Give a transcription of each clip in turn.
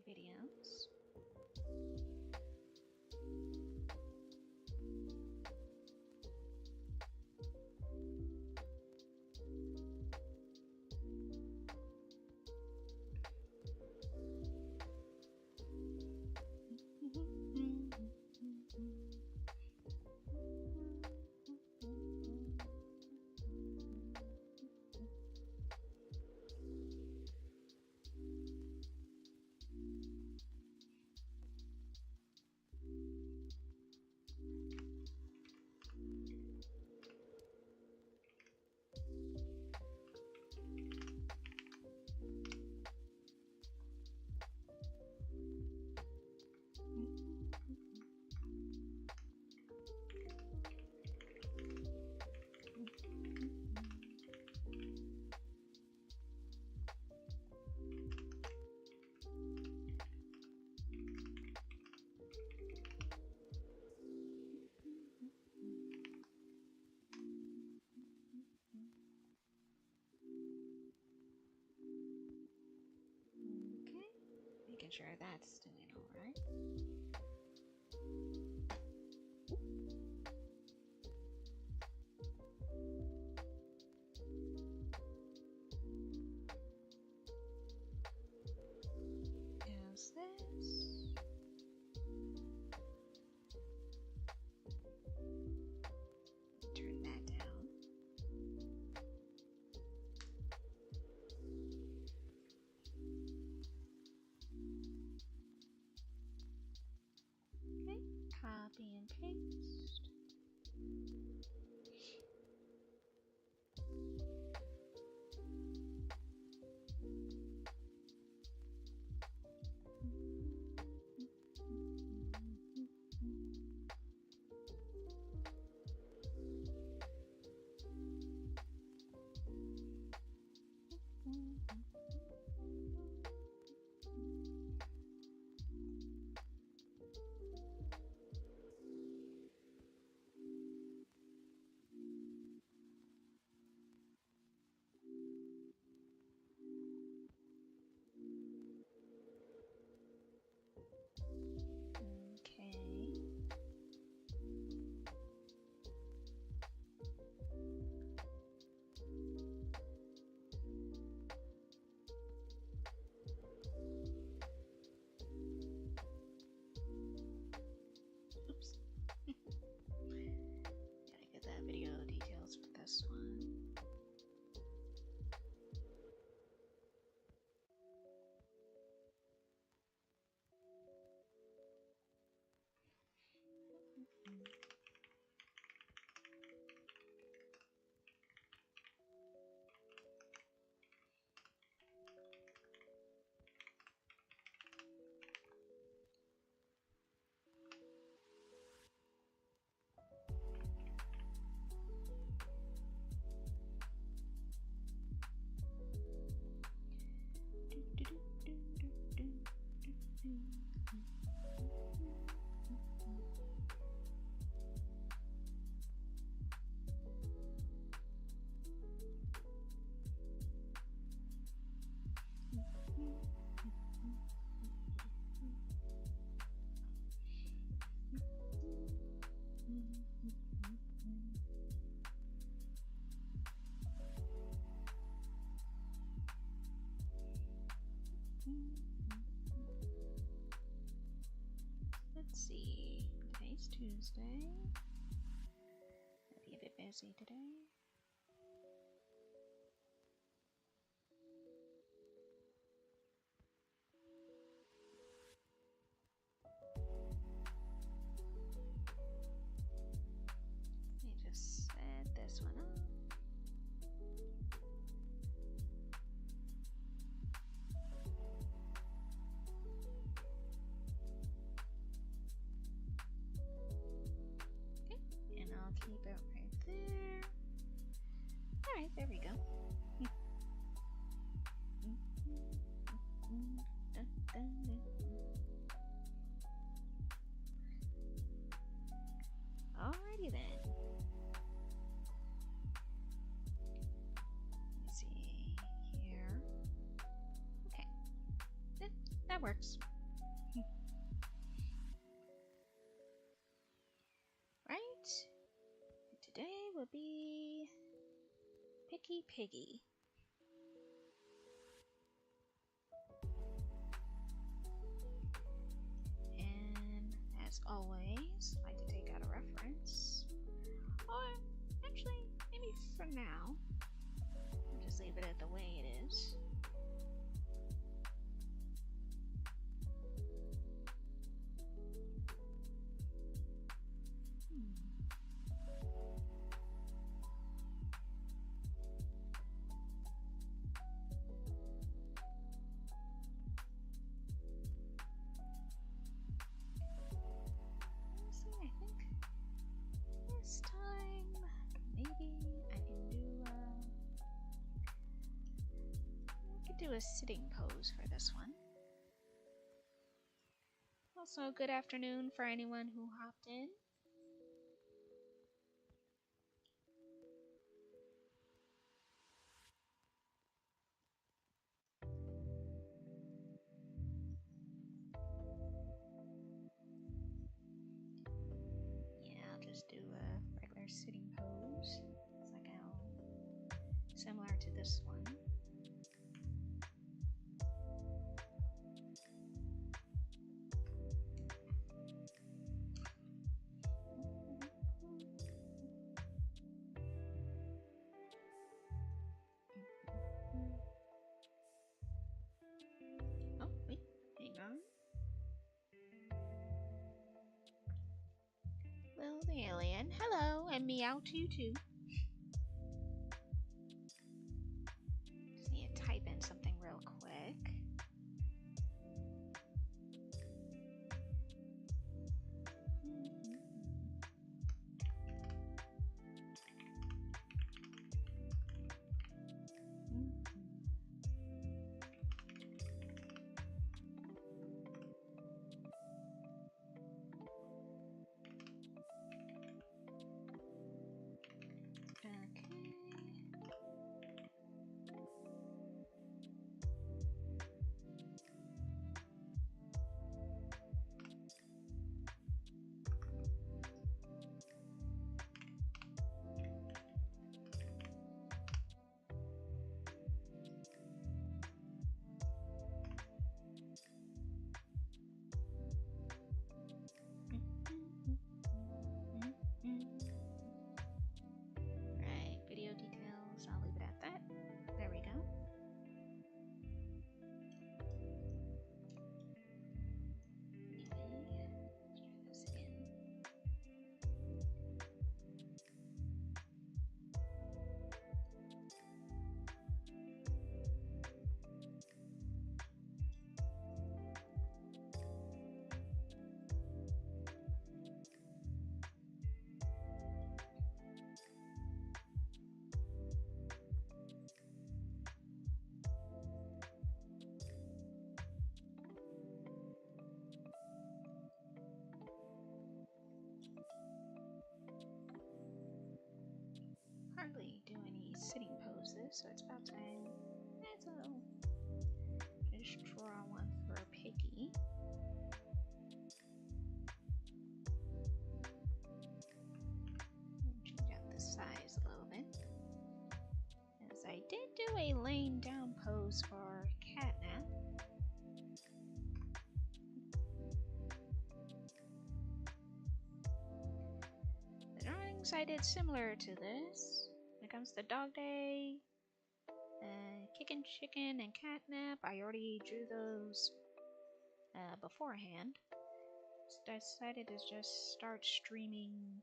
videos. Making sure that's doing all right. How's this? Turn that down. Okay, copy and paste. Okay. Oops. Gotta get that video details for this one. Let's see. Today's Tuesday. I'll be a bit busy today. Let me just set this one up. Okay, and I'll keep it right there. would be Picky Piggy. And as always, I like to take out a reference. Or actually, maybe for now, I'll just leave it at the way it is. This time, maybe I can do a sitting pose for this one. Also, good afternoon for anyone who hopped in. Yeah, I'll just do a regular sitting pose. It's like similar to this one. Oh, wait, hang on. Will the alien, hello, and meow to you too. Just need to type in something real quick. Right, video details, I'll leave it at that. There we go. Anyway, let's try this again. Hardly do any sitting poses, so it's about time. So just draw one for Picky. Change out the size a little bit. As I did do a laying down pose for Catnap. The drawings I did similar to this. When it comes to Dog Day, Kickin' Chicken, and Catnap, I already drew those beforehand. So I decided to just start streaming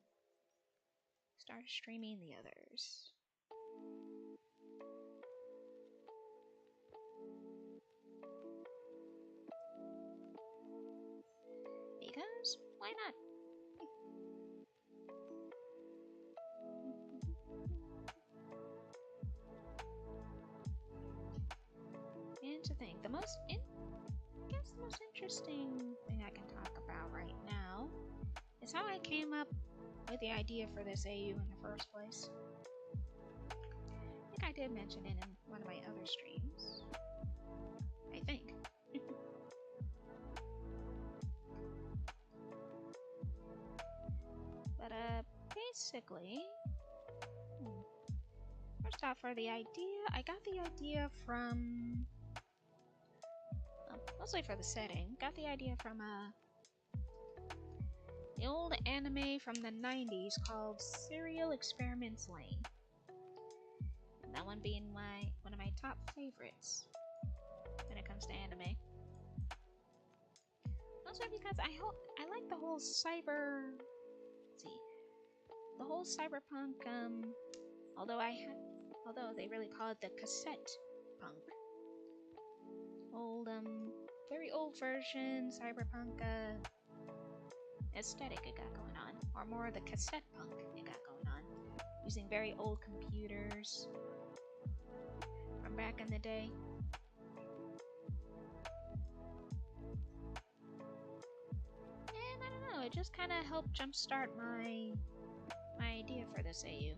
the others. Because why not? And to think, the most interesting thing I can talk about right now is how I came up with the idea for this AU in the first place. I think I did mention it in one of my other streams. I think. But basically, out for the idea. I got the idea from mostly for the setting. Got the idea from the old anime from the 90s called Serial Experiments Lane. And that one being one of my top favorites when it comes to anime. Also because I like the whole the whole cyberpunk, although they really call it the cassette punk. Old, very old version cyberpunk aesthetic it got going on, or more of the cassette punk it got going on, using very old computers from back in the day. And I don't know, it just kind of helped jumpstart my idea for this AU.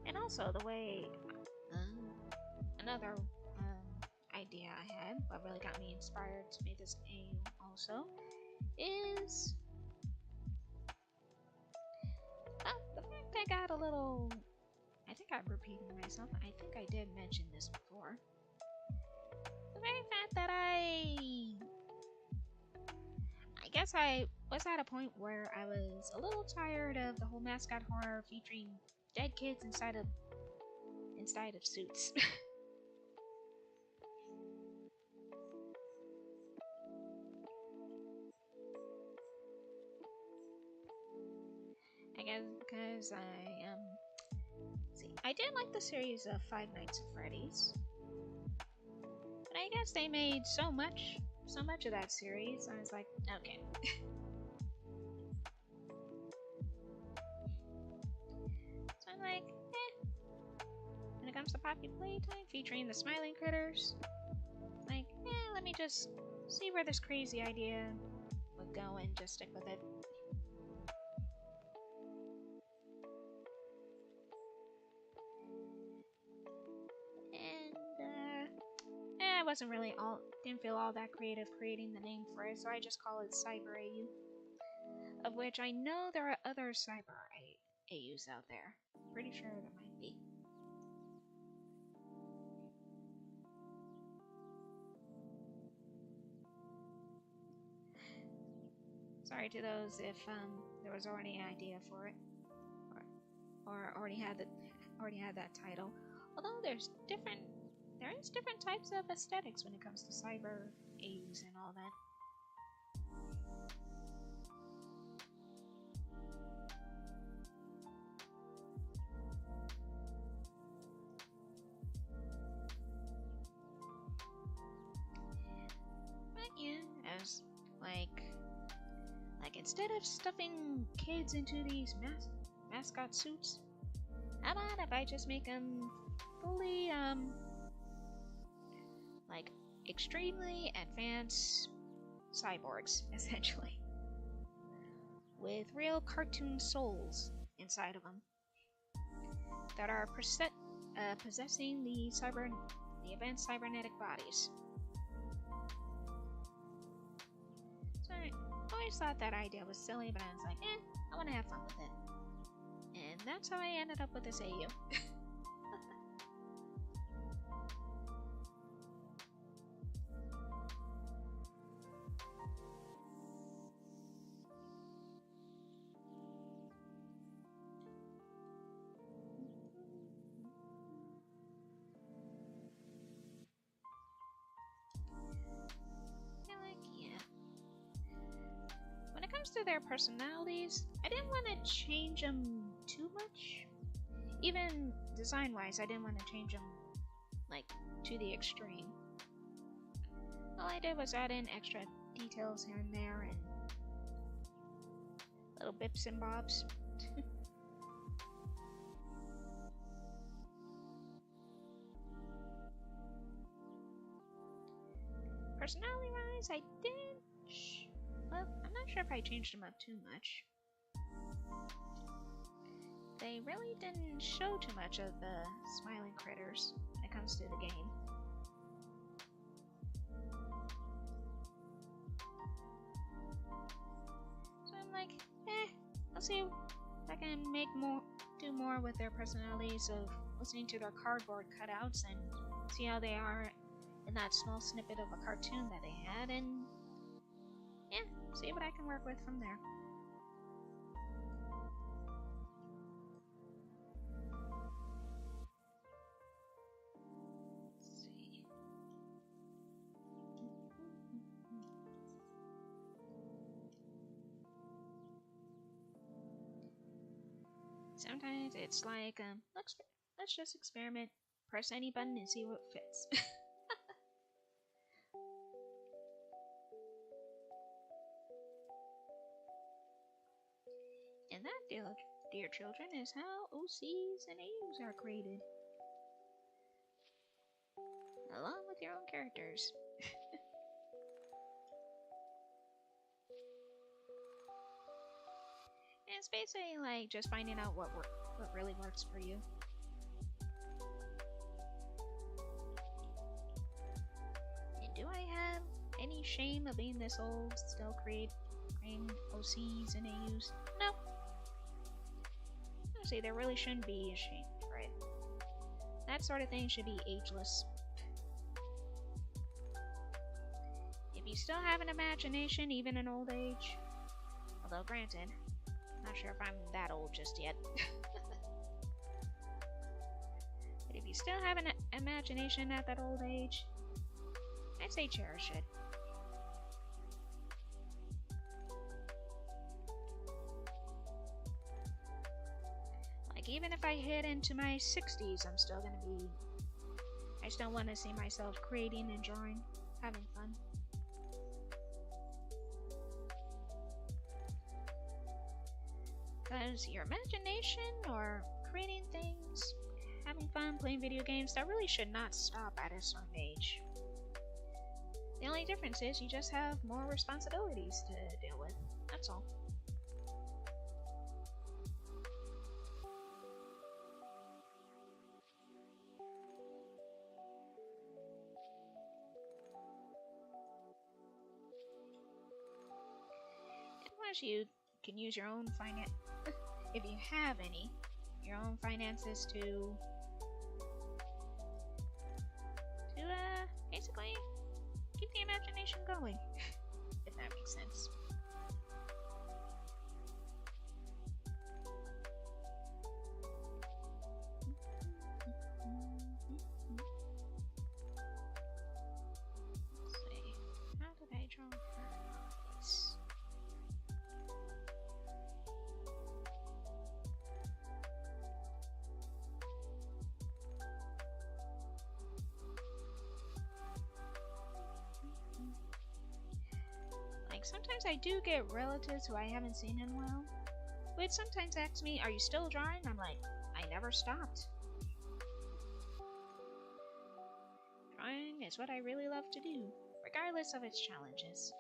And also the way another idea I had, what really got me inspired to make this AU also, is the fact I got a little, I think I'm repeating myself, I think I did mention this before. The very fact that I guess I was at a point where I was a little tired of the whole mascot horror featuring dead kids inside of suits. I guess because I did like the series of Five Nights at Freddy's, but I guess they made so much of that series, I was like, okay. So I'm like, when it comes to Poppy Playtime featuring the Smiling Critters, like, let me just see where this crazy idea would go and just stick with it. And didn't feel all that creative creating the name for it, so I just call it Cyber AU. Of which I know there are other Cyber AUs out there. Pretty sure there might be. Sorry to those if there was already an idea for it, or already had that title. Although there is different types of aesthetics when it comes to cyber AUs and all that. But yeah, as like instead of stuffing kids into these mascot suits, how about if I just make them fully like extremely advanced cyborgs, essentially, with real cartoon souls inside of them that are possessing the advanced cybernetic bodies. So I always thought that idea was silly, but I was like, I want to have fun with it, and that's how I ended up with this AU. When it comes to their personalities, I didn't want to change them too much. Even design-wise, I didn't want to change them like to the extreme. All I did was add in extra details here and there and little bips and bobs. Personality-wise, I didn't. Well, I'm not sure if I changed them up too much. They really didn't show too much of the smiling critters when it comes to the game. So I'm like, I'll see if I can make more do more with their personalities of listening to their cardboard cutouts and see how they are in that small snippet of a cartoon that they had, and yeah, see what I can work with from there. Let's see. Sometimes it's like, let's just experiment. Press any button and see what fits. And that, dear children, is how OCs and AUs are created. Along with your own characters. And it's basically like just finding out what really works for you. And do I have any shame of being this old, still creating OCs and AUs? No. Honestly, there really shouldn't be a shame for it. That sort of thing should be ageless. If you still have an imagination, even in old age, although granted, I'm not sure if I'm that old just yet. But if you still have an imagination at that old age, I'd say cherish it. Like, even if I hit into my 60s, I still want to see myself creating and drawing, having fun. Because your imagination or creating things, having fun, playing video games, that really should not stop at a certain age. The only difference is you just have more responsibilities to deal with. That's all. And once you can use your own finance, if you have any, your own finances to basically keep the imagination going, if that makes sense. Let's see, how did I draw her face? Like, sometimes I do get relatives who I haven't seen in a while, who would sometimes ask me, "Are you still drawing?" I'm like, I never stopped. Drawing is what I really love to do, regardless of its challenges.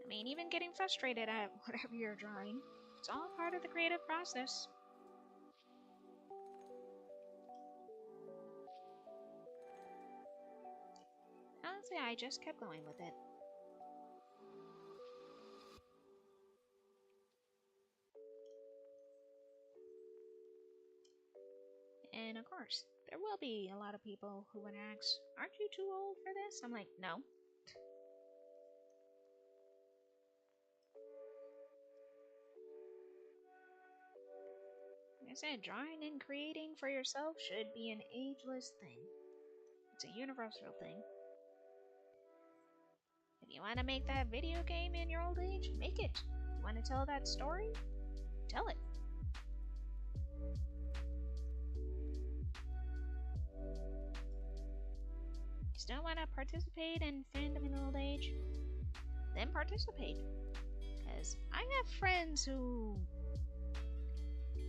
I mean, even getting frustrated at whatever you're drawing, it's all part of the creative process. Honestly, I just kept going with it. And of course, there will be a lot of people who would ask, "Aren't you too old for this?" I'm like, no. Like I said, drawing and creating for yourself should be an ageless thing. It's a universal thing. If you want to make that video game in your old age, make it. You want to tell that story? Tell it. You still want to participate in fandom in old age? Then participate. Because I have friends who...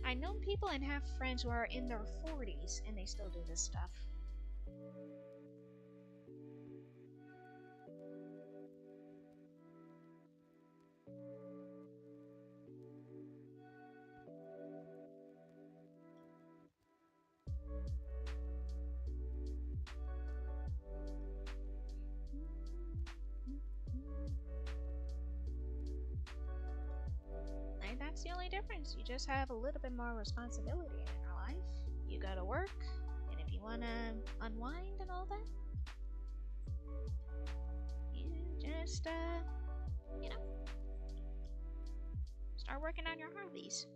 I know people and have friends who are in their 40s and they still do this stuff. That's the only difference. You just have a little bit more responsibility in your life. You go to work, and if you want to unwind and all that, you just, you know, start working on your hobbies.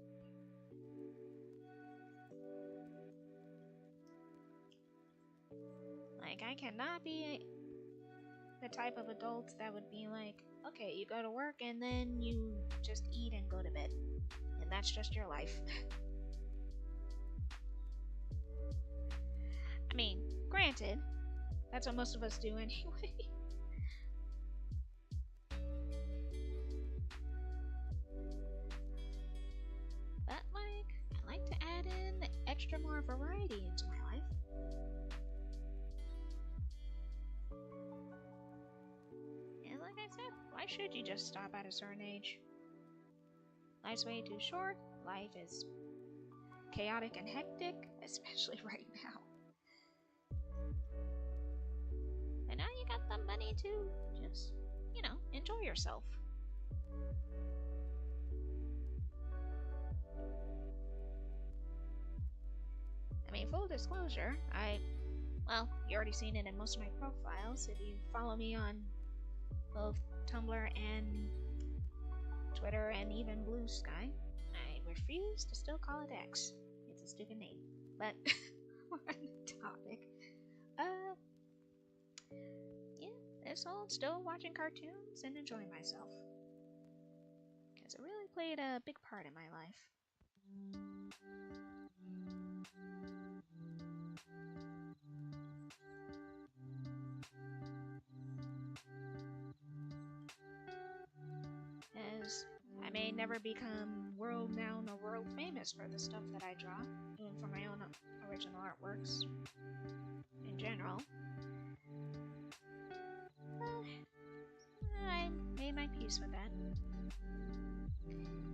Like, I cannot be the type of adult that would be like, okay, you go to work and then you just eat and go to bed. And that's just your life. I mean, granted, that's what most of us do anyway. But, like, I like to add in extra more variety into my life. And like I said, why should you just stop at a certain age? Life's way too short. Life is chaotic and hectic, especially right now. And now you got the money to just, enjoy yourself. I mean, full disclosure, you already seen it in most of my profiles. If you follow me on both Tumblr and Twitter and even Blue Sky, I refuse to still call it X. It's a stupid name. But, we're on the topic. This whole still watching cartoons and enjoying myself. Because it really played a big part in my life. As I may never become world renowned or world famous for the stuff that I draw, even for my own original artworks in general. I made my peace with that.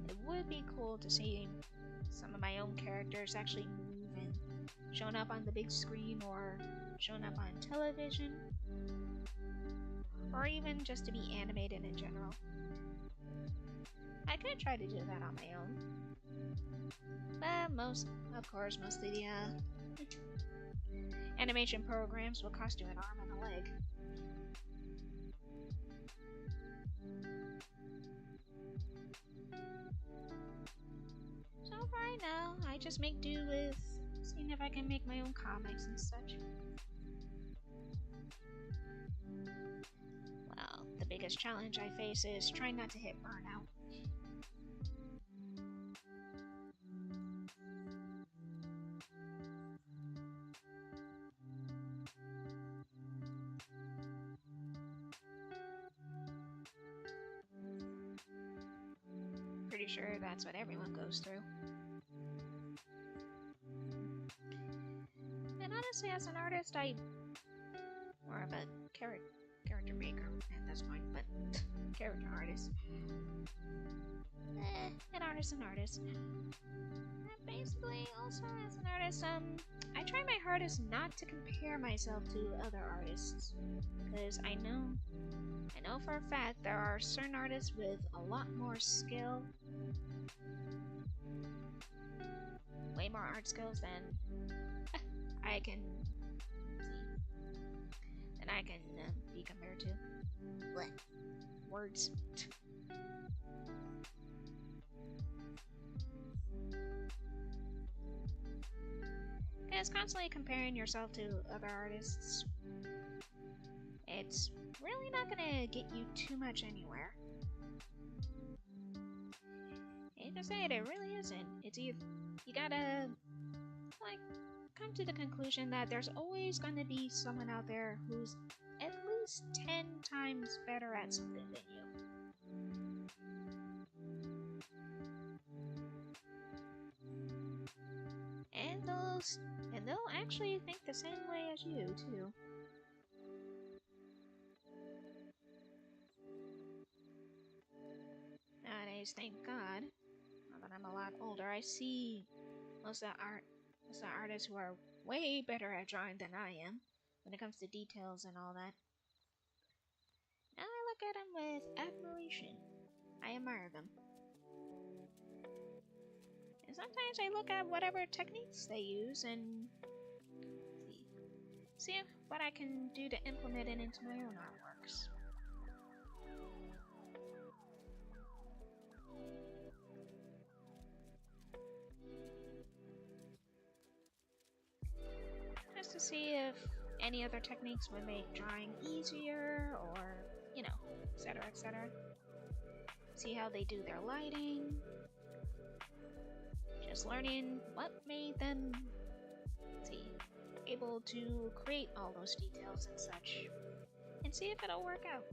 It would be cool to see some of my own characters actually move and showing up on the big screen or showing up on television, or even just to be animated in general. I could try to do that on my own, but mostly the animation programs will cost you an arm and a leg. So right now, I just make do with seeing if I can make my own comics and such. Well, the biggest challenge I face is trying not to hit burnout. Pretty sure that's what everyone goes through. And honestly, as an artist, I'm more of a character maker at this point, but character artist. An artist. And basically, also as an artist, I try my hardest not to compare myself to other artists, because I know for a fact there are certain artists with a lot more skill, way more art skills than I can be compared to. What? Words. Because constantly comparing yourself to other artists, it's really not gonna get you too much anywhere. Hate to say it, it really isn't. It's either you gotta come to the conclusion that there's always gonna be someone out there who's at least 10 times better at something than you. And they'll actually think the same way as you too. Nowadays, thank God, now that I'm a lot older, I see most of the artists who are way better at drawing than I am when it comes to details and all that. Now I look at them with admiration. I admire them. And sometimes I look at whatever techniques they use and see if what I can do to implement it into my own artworks. Just to see if any other techniques would make drawing easier, or, you know, etc., etc. See how they do their lighting. Just learning what made them, able to create all those details and such, and see if it'll work out.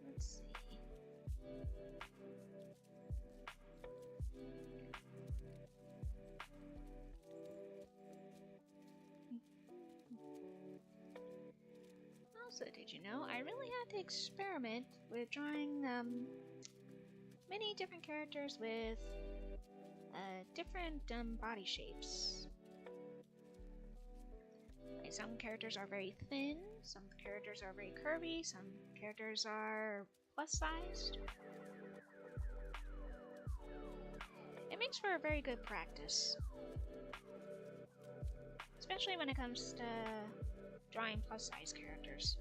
Let's see. Also, did you know, I really had to experiment with drawing many different characters with different body shapes. Like, some characters are very thin, some characters are very curvy, some characters are plus-sized. It makes for a very good practice, especially when it comes to drawing plus-size characters.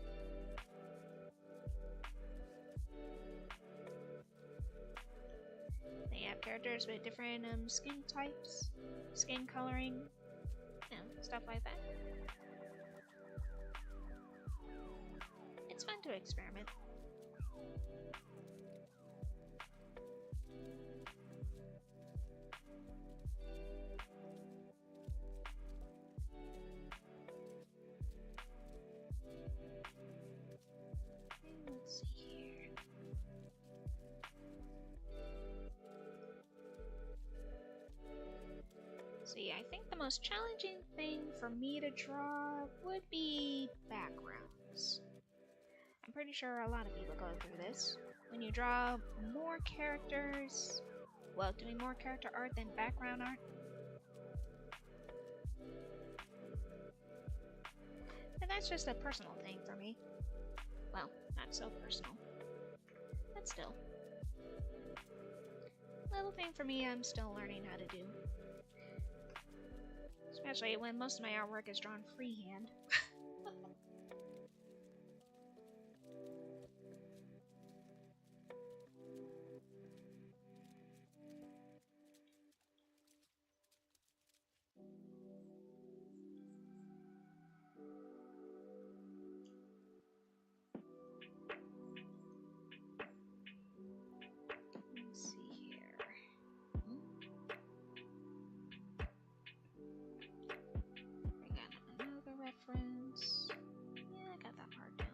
They have characters with different skin types, skin coloring, you know, stuff like that. It's fun to experiment. Let's see here. See, I think the most challenging thing for me to draw would be backgrounds. I'm pretty sure a lot of people go through this. When you draw more characters, well, doing more character art than background art. And that's just a personal thing for me. Well, not so personal, but still. Little thing for me I'm still learning how to do. Especially when most of my artwork is drawn freehand. Let's see here. I got another reference. Yeah, I got that part down.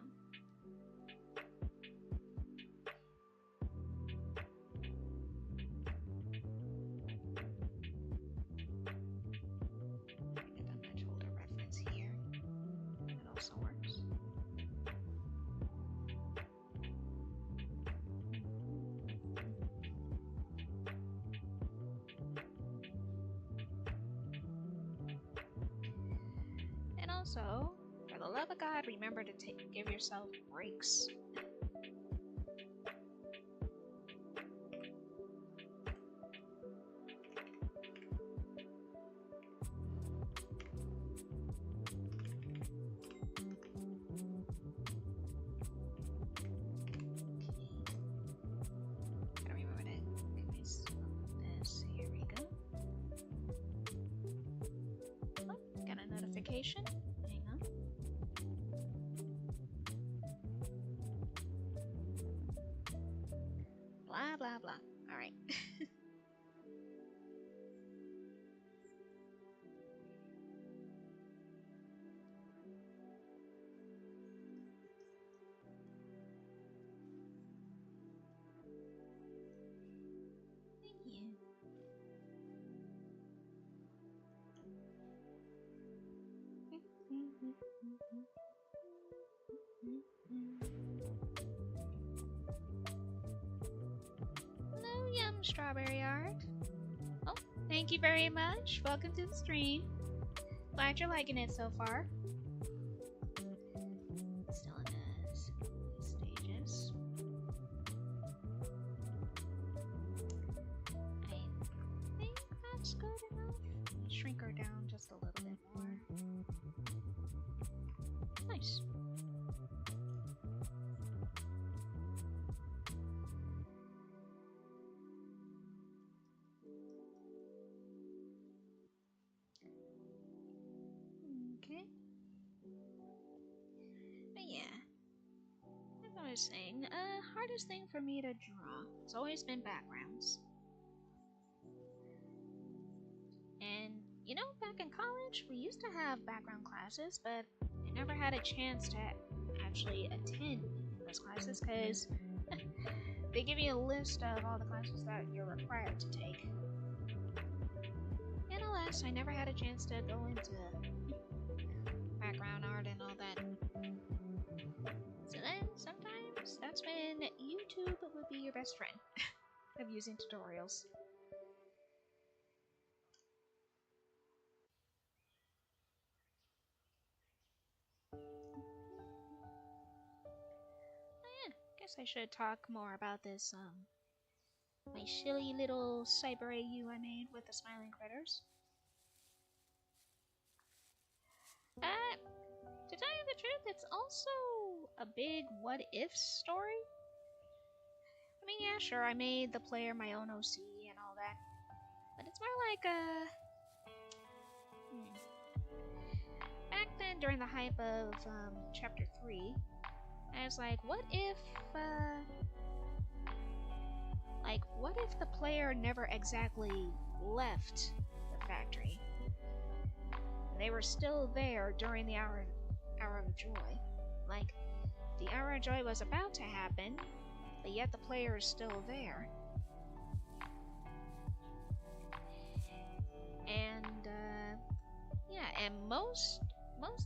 I got that much older reference here. That also works. And also, for the love of God, remember to give yourself breaks. Gotta remember to give myself this. Here we go. Oh, got a notification. Hang on. Blah, blah, blah. Alright. Yum, strawberry art. Oh, thank you very much. Welcome to the stream. Glad you're liking it so far. Still in the stages. I think that's good enough. Let me shrink her down just a little bit more. Nice. Okay. But yeah, as I was saying, hardest thing for me to draw, it's always been backgrounds. And, you know, back in college, we used to have background classes, but I never had a chance to actually attend those classes because they give you a list of all the classes that you're required to take. And alas, I never had a chance to go into background art and all that. So then, sometimes, that's when YouTube would be your best friend of using tutorials. Guess I should talk more about this, my silly little cyber AU I made with the smiling critters. To tell you the truth, it's also a big what-if story. I mean, yeah, sure, I made the player my own OC and all that, but it's more like back then, during the hype of, Chapter 3, I was like, what if the player never exactly left the factory? They were still there during the hour of joy. Like, the hour of joy was about to happen, but yet the player is still there. And, yeah, and most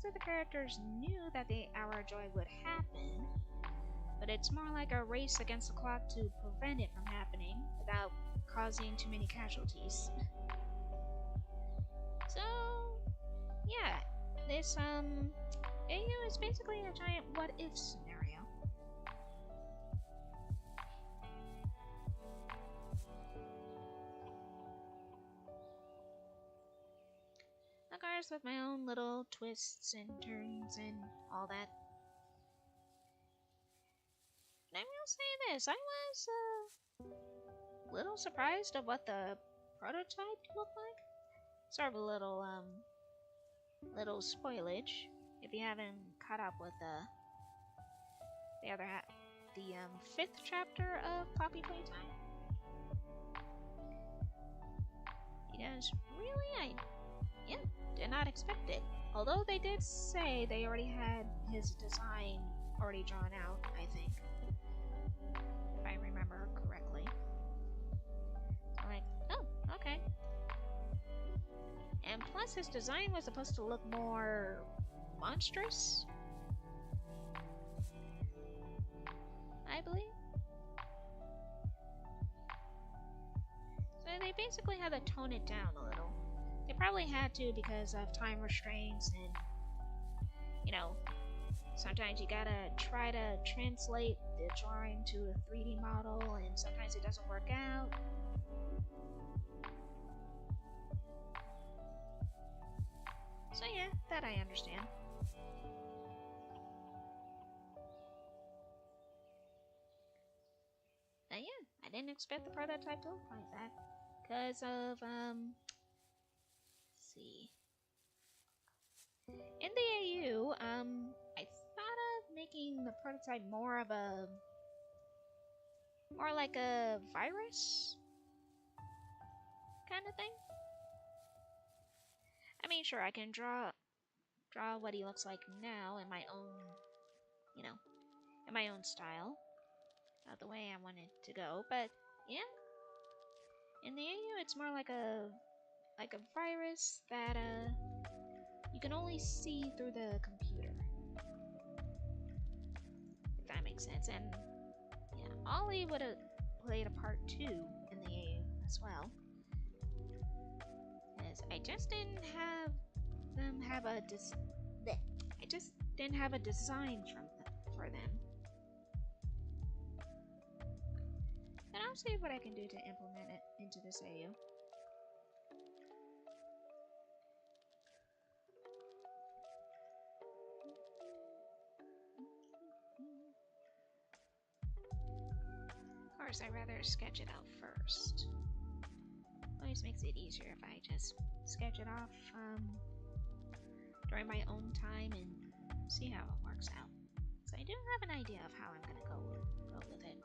of the characters knew that the hour of joy would happen, but it's more like a race against the clock to prevent it from happening without causing too many casualties. So, yeah, this, AU is basically a giant what-if scenario. Of course, with my own little twists and turns and all that. And I will say this, I was a little surprised of what the prototype looked like. Sort of a little spoilage if you haven't caught up with the other the 5th chapter of Poppy Playtime. Because really, I did not expect it. Although they did say they already had his design already drawn out, I think. If I remember correctly. So I'm like, oh, okay. And plus his design was supposed to look more monstrous, I believe. So they basically had to tone it down a little. They probably had to because of time restraints and, you know, sometimes you gotta try to translate the drawing to a 3D model and sometimes it doesn't work out. So yeah, that I understand. Yeah, I didn't expect the prototype to look like that. Because of, let's see. In the AU, I thought of making the prototype more like a virus kind of thing. I mean, sure, I can draw what he looks like now in my own, you know, in my own style. Not the way I want it to go, but yeah. In the AU, it's more like a virus that you can only see through the computer. If that makes sense. And yeah, Ollie would have played a part too in the as well. Because I just didn't have them have a I just didn't have a design for them. And I'll see what I can do to implement it into this AU. Of course, I'd rather sketch it out first. Always makes it easier if I just sketch it off during my own time and see how it works out. So I do have an idea of how I'm gonna go with it.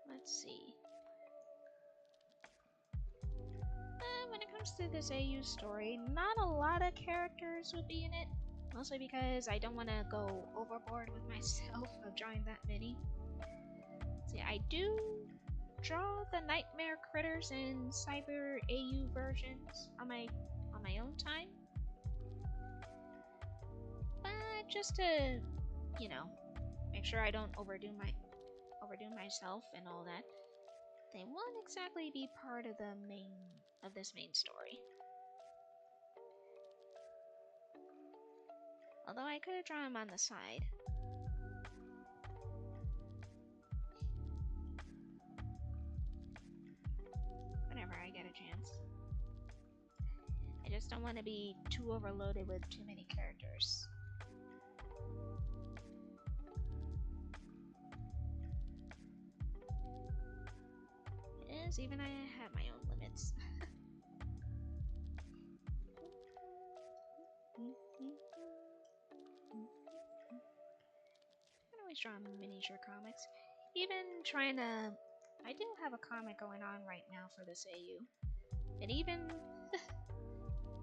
Let's see. When it comes to this AU story, not a lot of characters would be in it. Mostly because I don't want to go overboard with myself of drawing that many. See, I do draw the Nightmare Critters and Cyber AU versions on my own time. But just to, you know, make sure I don't overdo myself and all that, they won't exactly be part of this main story. Although I could have drawn them on the side. Whenever I get a chance. I just don't want to be too overloaded with too many characters. Yes, even I have my own limits. I can always draw miniature comics. Even trying to... I do have a comic going on right now for this AU. And even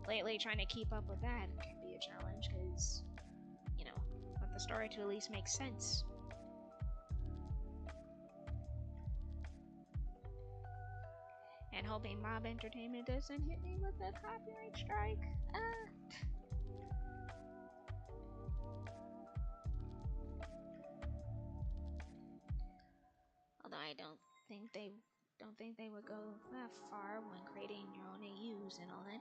lately trying to keep up with that can be a challenge because, you know, want the story to at least make sense. And hoping Mob Entertainment doesn't hit me with a copyright strike. Although I don't think they would go that far when creating your own AUs and all that.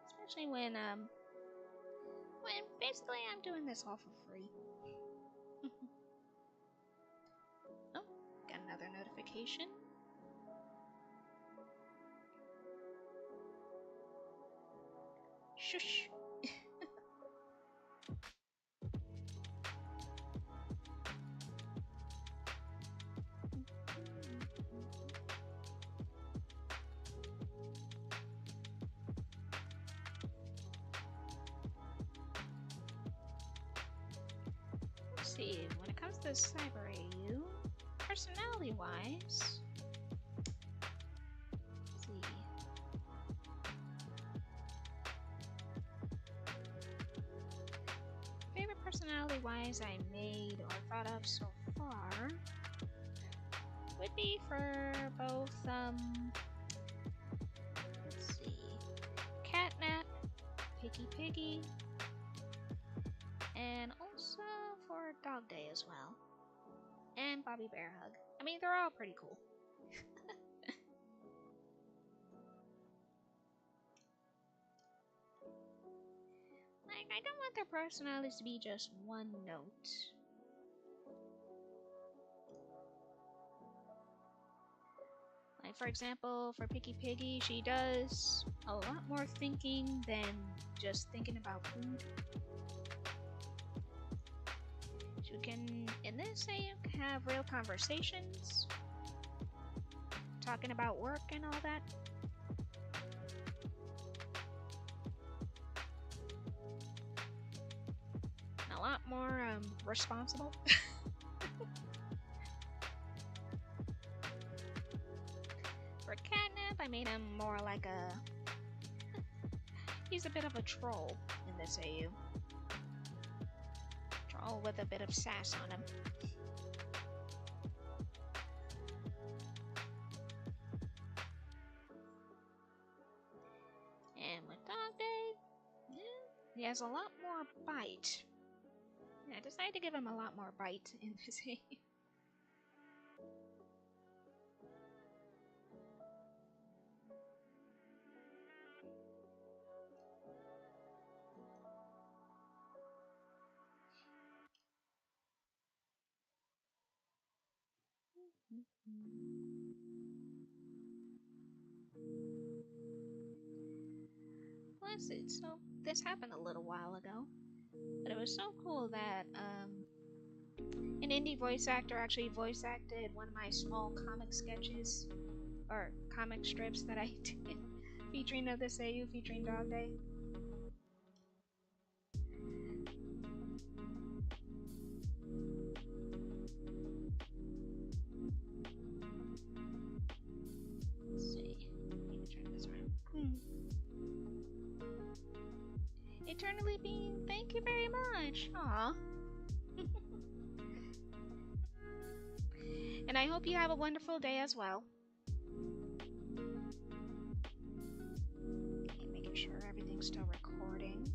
Especially when basically I'm doing this all for free. Oh, got another notification. Shush. Let's see, when it comes to Cyber AU, personality-wise, let's see. Favorite personality-wise I made or thought of so far would be for both, let's see, Catnap, Picky Piggy, and also for Dog Day as well, and Bobby Bear Hug. I mean, they're all pretty cool. Like, I don't want their personalities to be just one note. Like, for example, for Picky Piggy, she does a lot more thinking than just thinking about food. She can, in this, have real conversations, talking about work and all that. And a lot more responsible. For Catnap, I made him more like a... He's a bit of a troll in this AU. Troll with a bit of sass on him. Dog Day, yeah, he has a lot more bite. Yeah, I decided to give him a lot more bite in this game. Plus, so this happened a little while ago, but it was so cool that an indie voice actor actually voice acted one of my small comic sketches or comic strips that I did featuring the Seiyu featuring Dog Day. Let's see. Let me turn this around. Eternally Being, thank you very much. Aw. And I hope you have a wonderful day as well. Okay, making sure everything's still recording.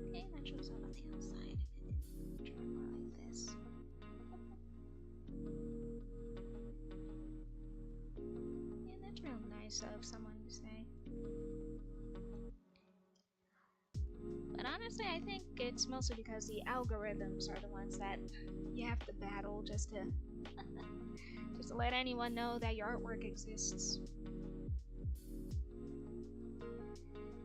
Okay, that shows up on the outside. Try more like this. Yeah, that's real nice of someone to say. But honestly, I think it's mostly because the algorithms are the ones that you have to battle just to let anyone know that your artwork exists.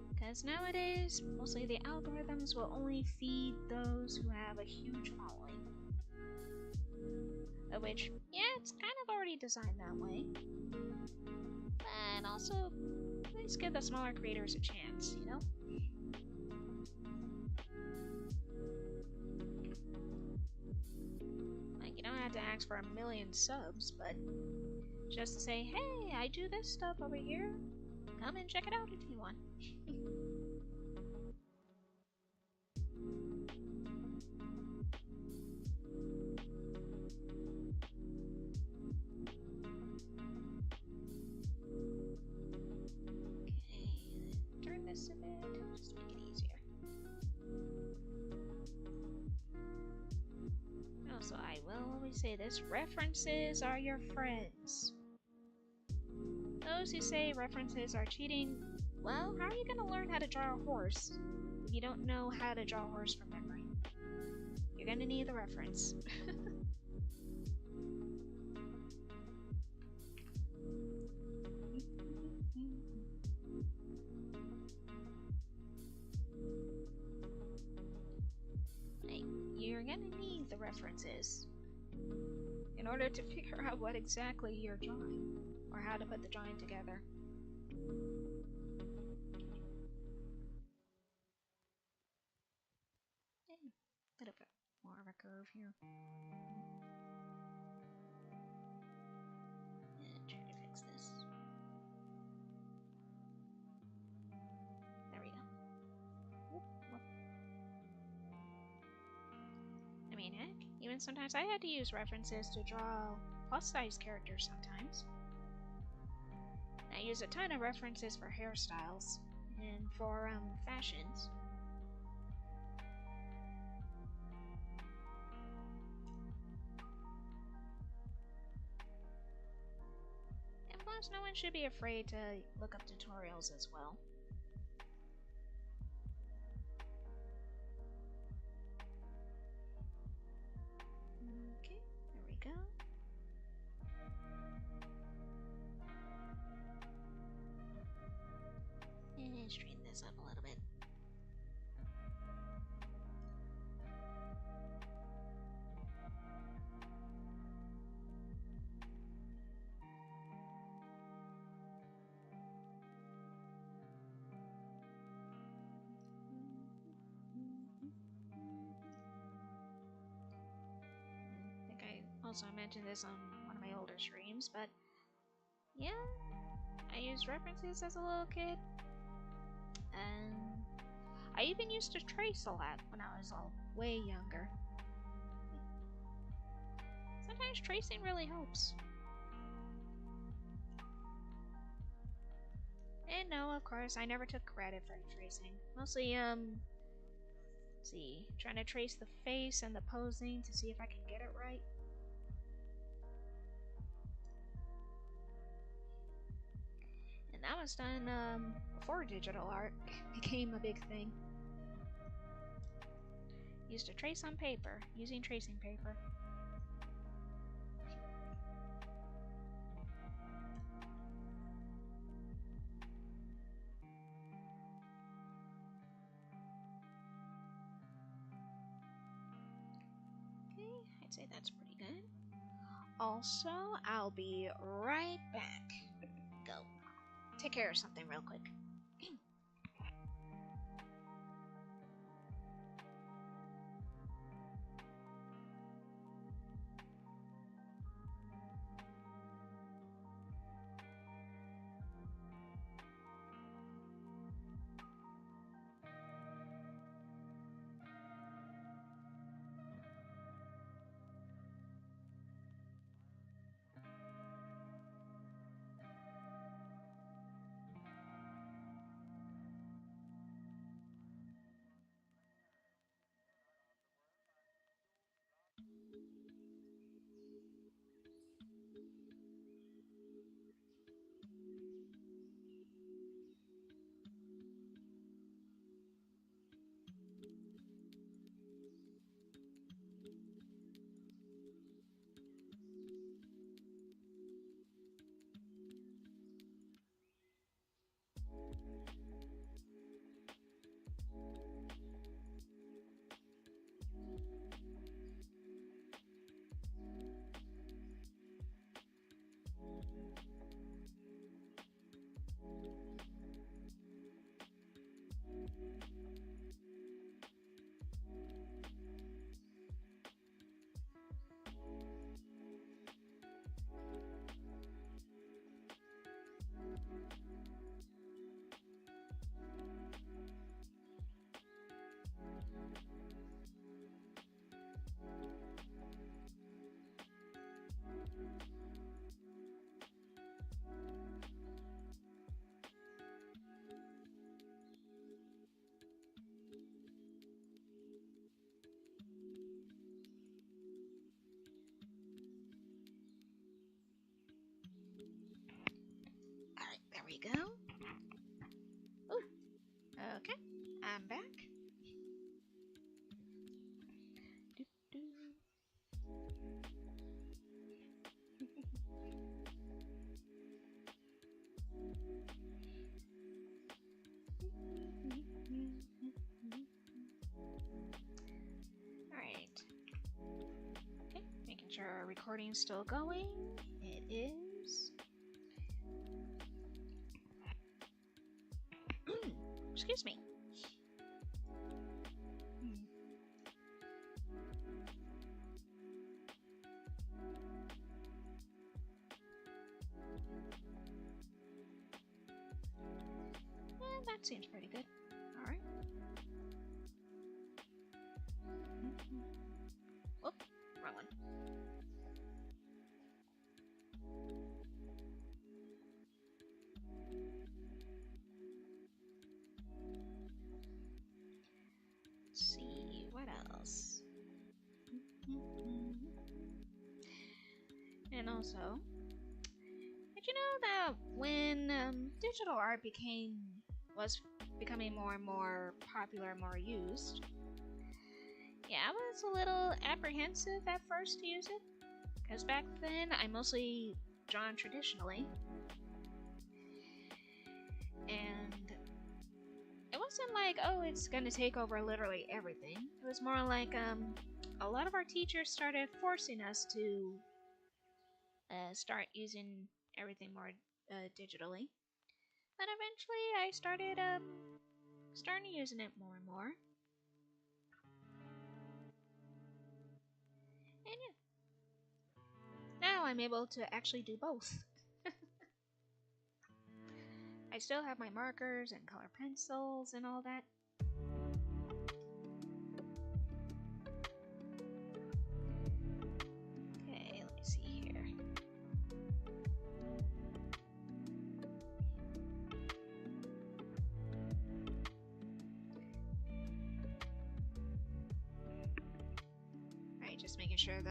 Because nowadays, mostly the algorithms will only feed those who have a huge following. Of which, yeah, it's kind of already designed that way. But also, let's give the smaller creators a chance, you know? Like, you don't have to ask for 1,000,000 subs, but just to say, hey, I do this stuff over here. Come and check it out if you want. Okay, turn this a bit, just to make it easier. Also, I will always say this, references are your friends. Those who say references are cheating, well, how are you going to learn how to draw a horse if you don't know how to draw a horse from memory? You're going to need the reference. Like, you're going to need the references in order to figure out what exactly you're drawing or how to put the drawing together. Bit of a more of a curve here. And try to fix this. There we go. Whoop, whoop. I mean, heck, even sometimes I had to use references to draw plus-size characters sometimes. I use a ton of references for hairstyles and for fashions. And plus, no one should be afraid to look up tutorials as well. Okay, there we go. And straighten this up a little bit. I think I also mentioned this on one of my older streams, but yeah, I used references as a little kid. And I even used to trace a lot when I was way younger. Sometimes tracing really helps. no, of course, I never took credit for tracing. Mostly, let's see, trying to trace the face and the posing to see if I can get it right. And that was done, before digital art became a big thing. Used to trace on paper, using tracing paper. I'd say that's pretty good. Also, I'll be right back. Go. Take care of something real quick. Alright, there we go. Ooh. Okay, I'm back. Alright. Okay, making sure our recording's still going. It is. Excuse me. That seems pretty good. Alright. Whoop, wrong one. Let's see, what else? And also, did you know that when digital art was becoming more and more popular, more used, yeah, I was a little apprehensive at first to use it, because back then I mostly drawn traditionally, and it wasn't like, oh, it's gonna take over literally everything. It was more like a lot of our teachers started forcing us to start using everything more digitally. But eventually I started using it more and more. And yeah. Now I'm able to actually do both. I still have my markers and color pencils and all that. Okay, let me see here. making sure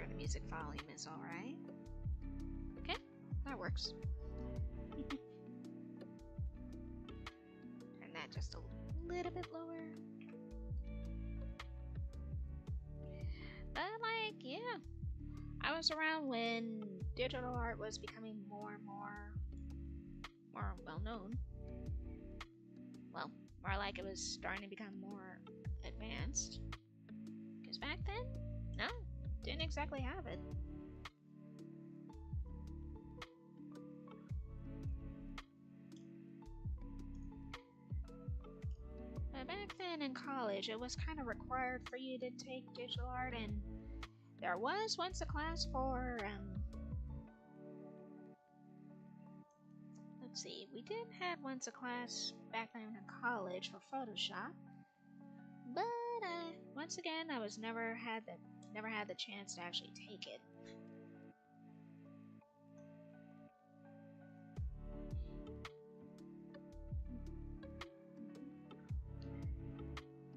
the music volume is all right. Okay, that works. Turn that just a little bit lower. But like, yeah, I was around when digital art was becoming more and more well known. Well, more like it was starting to become more advanced. Because back then, no, didn't exactly have it. But back then in college, it was kind of required for you to take digital art, and there was once a class for, let's see, we did have once a class back then in college for Photoshop, but once again, I was never had the chance to actually take it.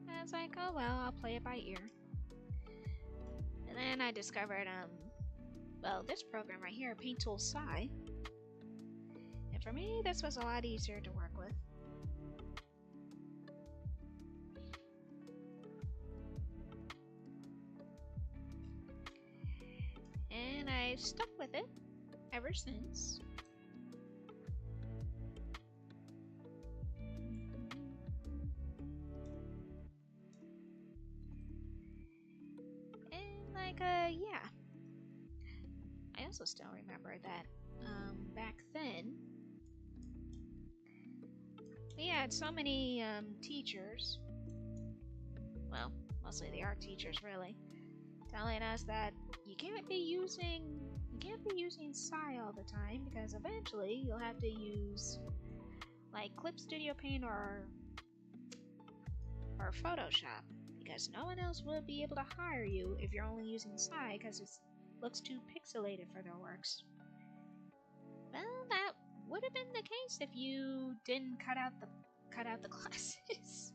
I was like, oh well, I'll play it by ear. And then I discovered, well, this program right here, Paint Tool Sci. And for me, this was a lot easier to work with. And I've stuck with it ever since. And like, yeah. I also still remember that, back then, we had so many, teachers, well, mostly the art teachers really, telling us that you can't be using Sci all the time, because eventually you'll have to use like Clip Studio Paint or Photoshop, because no one else will be able to hire you if you're only using Sci, because it looks too pixelated for their works. Well, that would have been the case if you didn't cut out the classes.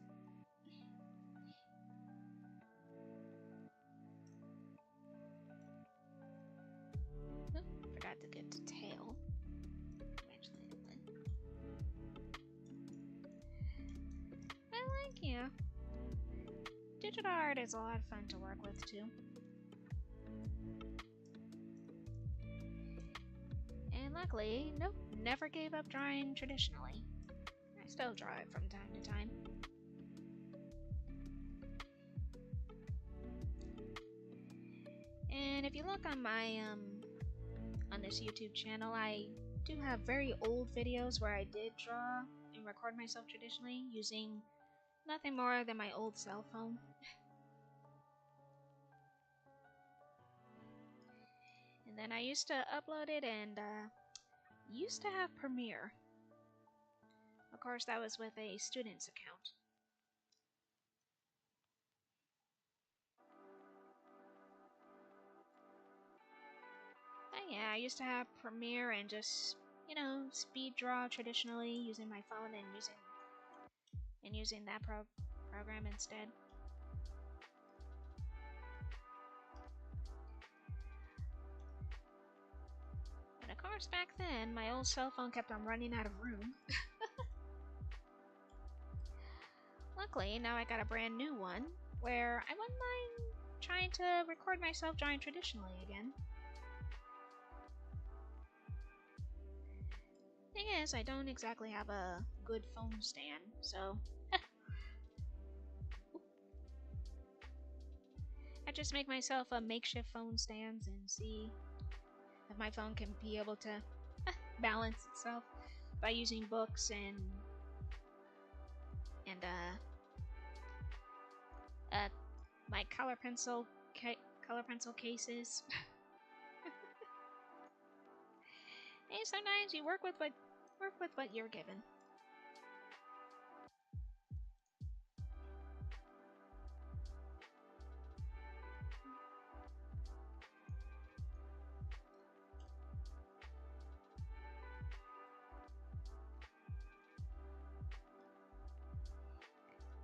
Forgot to get to tail. But like, yeah, digital art is a lot of fun to work with too. And luckily, nope, never gave up drawing traditionally. I still draw it from time to time. And if you look on my, on this YouTube channel, I do have very old videos where I did draw and record myself traditionally using nothing more than my old cell phone. And then I used to upload it, and used to have Premiere. Of course, that was with a student's account. But yeah, I used to have Premiere and just, you know, speed draw traditionally using my phone and using that program instead. And of course, back then, my old cell phone kept on running out of room. Luckily, now I got a brand new one, where I wouldn't mind trying to record myself drawing traditionally again. Thing is, I don't exactly have a good phone stand, so I just make myself a makeshift phone stands and see if my phone can be able to balance itself by using books and my color pencil cases. Hey, sometimes you work with what you're given.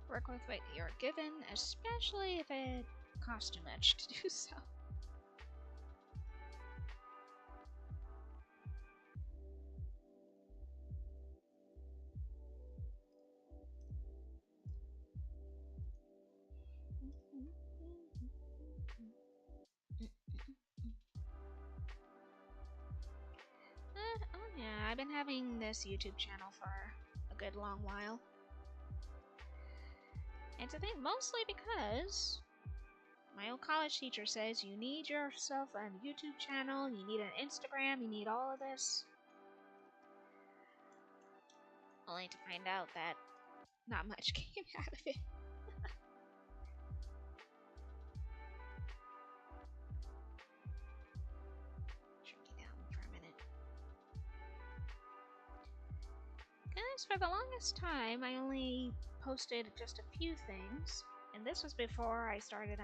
Work with what you're given, especially if it cost too much to do so. Oh yeah, I've been having this YouTube channel for a good long while. And I think mostly because my old college teacher says you need yourself a YouTube channel, you need an Instagram, you need all of this. Only to find out that not much came out of it. Shrink it down for a minute. Because for the longest time, I only posted just a few things. And this was before I started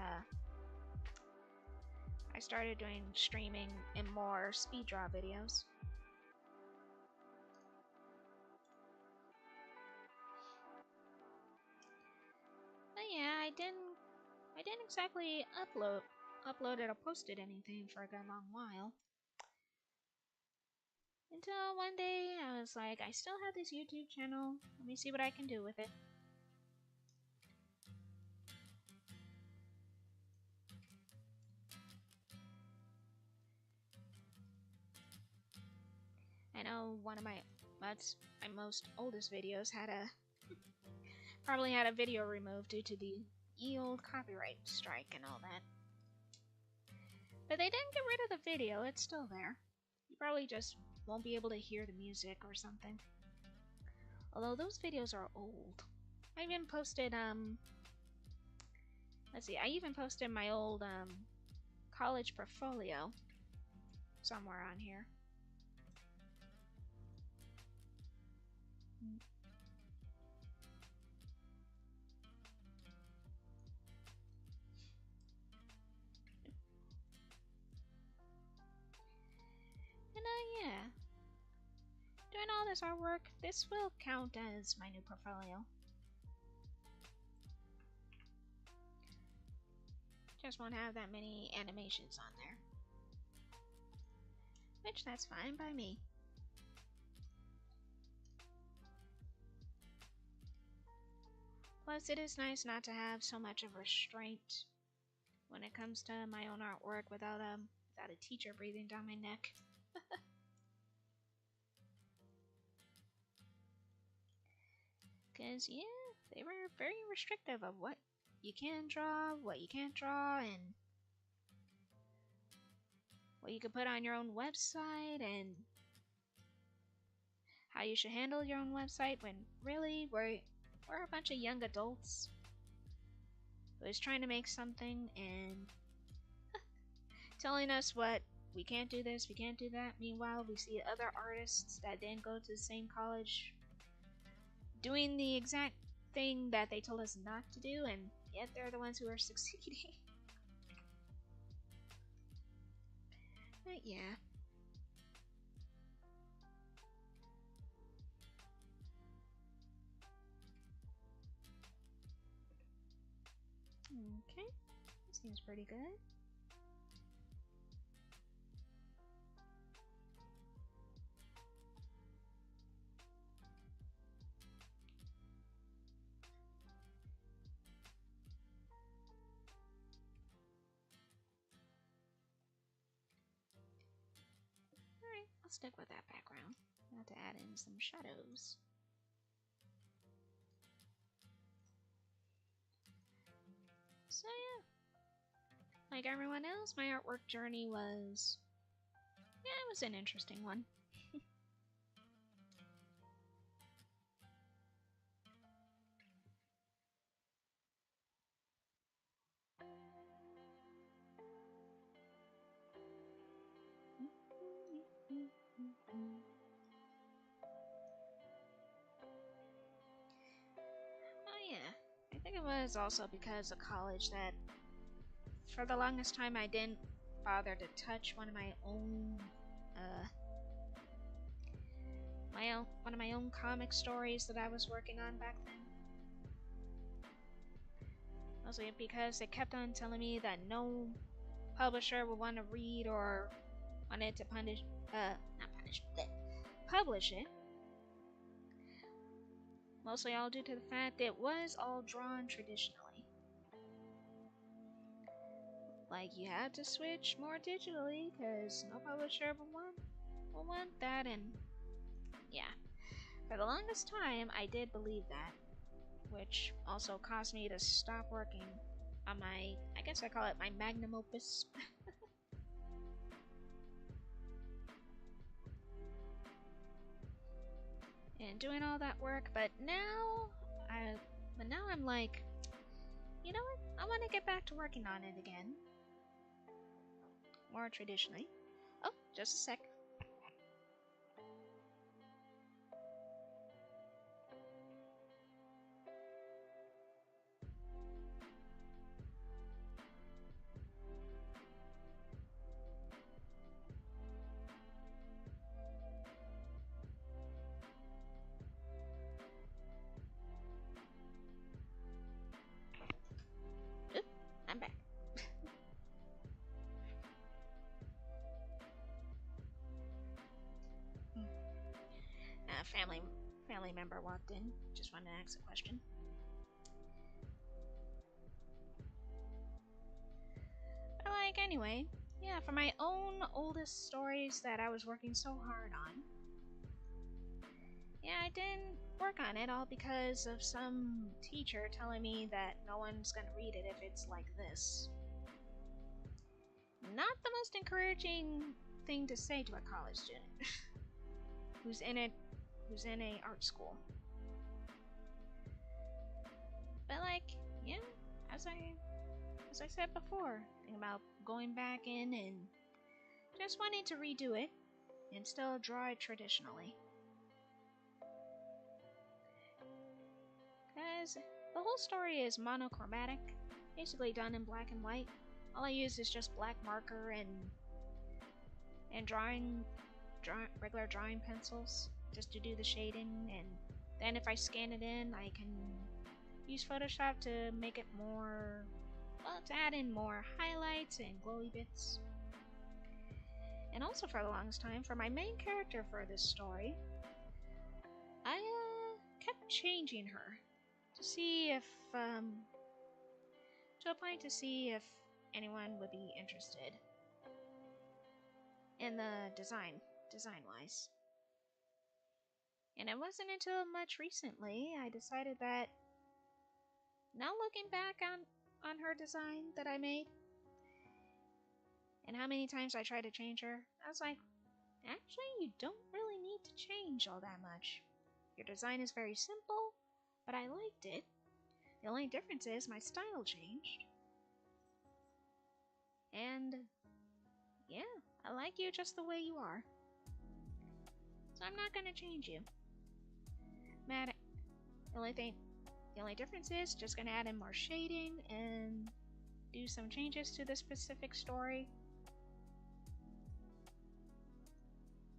doing streaming and more speed draw videos. But yeah, I didn't exactly uploaded or posted anything for a good long while. Until one day I was like, I still have this YouTube channel. Let me see what I can do with it. I know one of my most oldest videos had probably had a video removed due to the ye old copyright strike and all that. But they didn't get rid of the video, it's still there. You probably just won't be able to hear the music or something. Although those videos are old. I even posted let's see, I even posted my old college portfolio somewhere on here. And yeah. Doing all this artwork, this will count as my new portfolio. Just won't have that many animations on there. Which, that's fine by me. Plus, it is nice not to have so much of restraint when it comes to my own artwork without a teacher breathing down my neck. Because, yeah, they were very restrictive of what you can draw, what you can't draw, and what you could put on your own website, and how you should handle your own website when really we're a bunch of young adults who is trying to make something and telling us what we can't do this, we can't do that. Meanwhile, we see other artists that didn't go to the same college doing the exact thing that they told us not to do, and yet they're the ones who are succeeding. But yeah. Okay, seems pretty good. Alright, I'll stick with that background. I'll have to add in some shadows. So yeah, like everyone else, my artwork journey was, yeah, it was an interesting one. Oh yeah, I think it was also because of college that for the longest time I didn't bother to touch one of my own comic stories that I was working on back then. Mostly because they kept on telling me that no publisher would want to read or wanted to publish it. Mostly all due to the fact that it was all drawn traditionally. Like, you had to switch more digitally because no publisher will want that, and yeah. For the longest time, I did believe that, which also caused me to stop working on my, I guess I call it my magnum opus. And doing all that work, but now I'm like, you know what? I want to get back to working on it again. More traditionally. Oh, just a sec. Oop, I'm back. A family member walked in. Just wanted to ask a question. But like, anyway, yeah, for my own oldest stories that I was working so hard on, yeah, I didn't work on it all because of some teacher telling me that no one's gonna read it if it's like this. Not the most encouraging thing to say to a college student who's in a art school. But like, yeah, as I said before, thinking about going back in and just wanting to redo it and still draw it traditionally. Because the whole story is monochromatic, basically done in black and white. All I use is just black marker and regular drawing pencils just to do the shading, and then if I scan it in, I can use Photoshop to make it more, well, to add in more highlights and glowy bits. And also for the longest time, for my main character for this story, I kept changing her to see if, to a point to see if anyone would be interested in the design-wise. And it wasn't until much recently I decided that, now looking back on her design that I made, and how many times I tried to change her, I was like, actually, you don't really need to change all that much. Your design is very simple, but I liked it. The only difference is my style changed. And yeah, I like you just the way you are. So I'm not gonna change you. Matt, the only difference is just gonna add in more shading and do some changes to the specific story.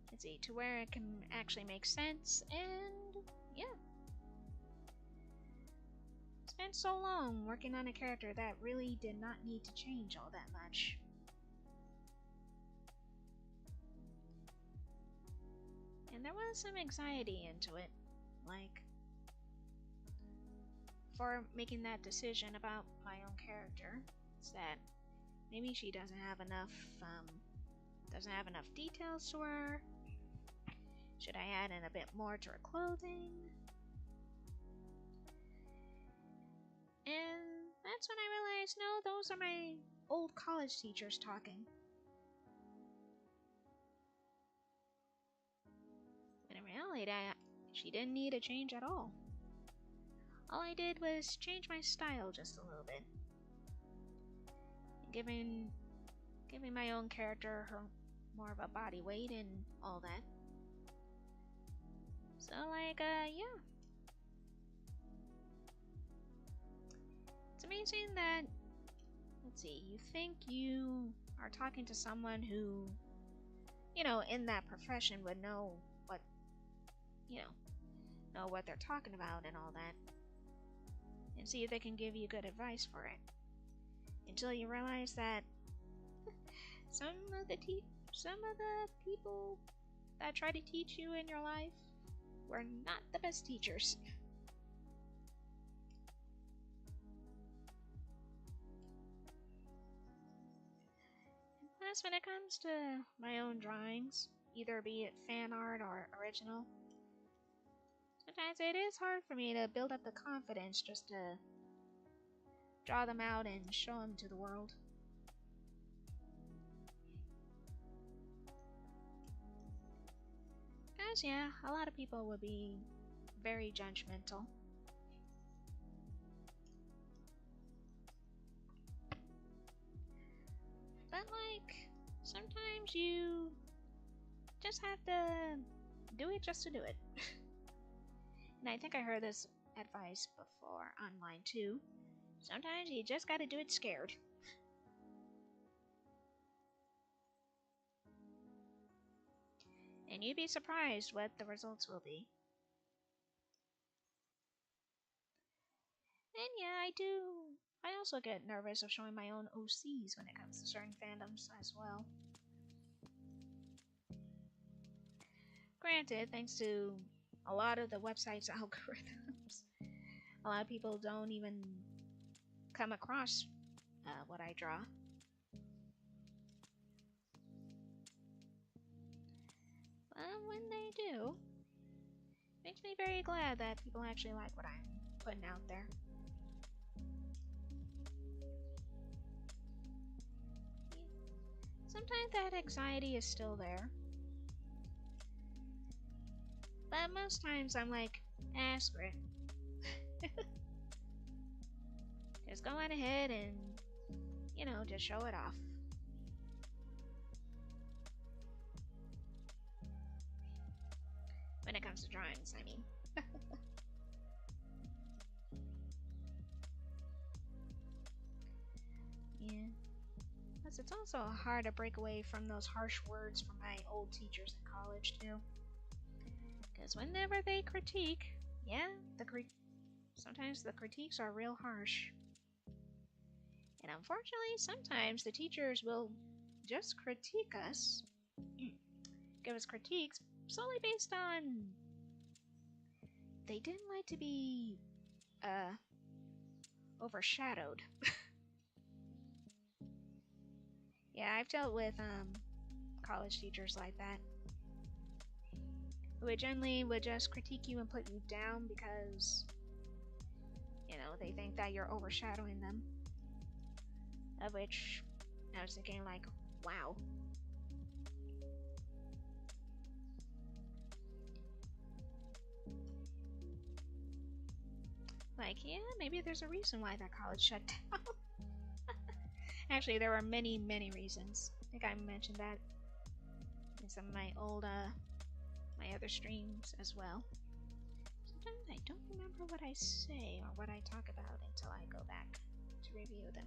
Let's see, to where it can actually make sense, and yeah. Spent so long working on a character that really did not need to change all that much. And there was some anxiety into it, like, for making that decision about my own character. It's that maybe she doesn't have enough details to her. Should I add in a bit more to her clothing? And that's when I realized, no, those are my old college teachers talking. When in reality, she didn't need a change at all. All I did was change my style just a little bit, giving my own character her more of a body weight and all that. So like, yeah. It's amazing that, let's see, you think you are talking to someone who, in that profession would know what they're talking about and all that. and see if they can give you good advice for it. Until you realize that some of the people that try to teach you in your life were not the best teachers. Plus, when it comes to my own drawings, either be it fan art or original, sometimes it is hard for me to build up the confidence just to draw them out and show them to the world. Because, yeah, a lot of people would be very judgmental. But, like, sometimes you just have to do it just to do it. And I think I heard this advice before online too. Sometimes you just gotta do it scared. And you'd be surprised what the results will be. And yeah, I also get nervous of showing my own OCs when it comes to certain fandoms as well. Granted, thanks to a lot of the website's algorithms, a lot of people don't even come across what I draw. But when they do, it makes me very glad that people actually like what I'm putting out there. Sometimes that anxiety is still there. But most times I'm like, screw it. Just go on ahead and, just show it off. When it comes to drawings, I mean. Yeah. Plus, it's also hard to break away from those harsh words from my old teachers in college, too. Because whenever they critique, yeah, sometimes the critiques are real harsh. And unfortunately, sometimes the teachers will just critique us, give us critiques solely based on they didn't like to be overshadowed. Yeah, I've dealt with college teachers like that, who generally would just critique you and put you down because they think that you're overshadowing them. Of which I was thinking, like, wow. Like, yeah, maybe there's a reason why that college shut down. Actually, there were many, many reasons. I think I mentioned that in some of my old, my other streams as well. Sometimes I don't remember what I say or what I talk about until I go back to review them.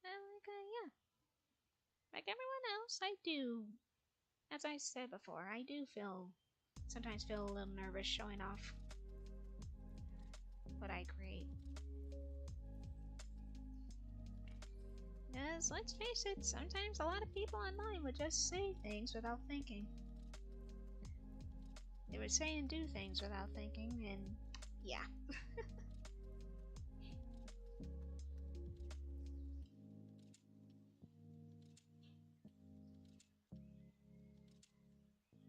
Yeah. Like everyone else, I do. As I said before, I do sometimes feel a little nervous showing off what I create. Because, let's face it, sometimes a lot of people online would just say things without thinking. They would say and do things without thinking, and yeah.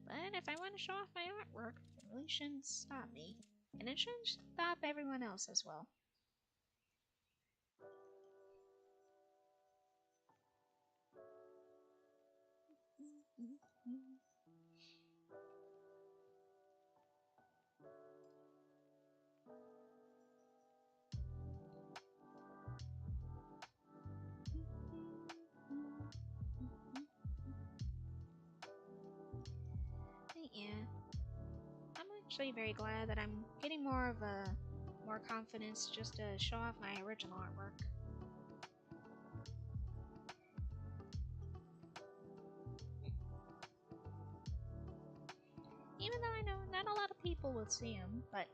But if I want to show off my artwork, it really shouldn't stop me. And it shouldn't stop everyone else as well. Yeah. I'm actually very glad that I'm getting more confidence just to show off my original artwork. Even though I know not a lot of people will see him, but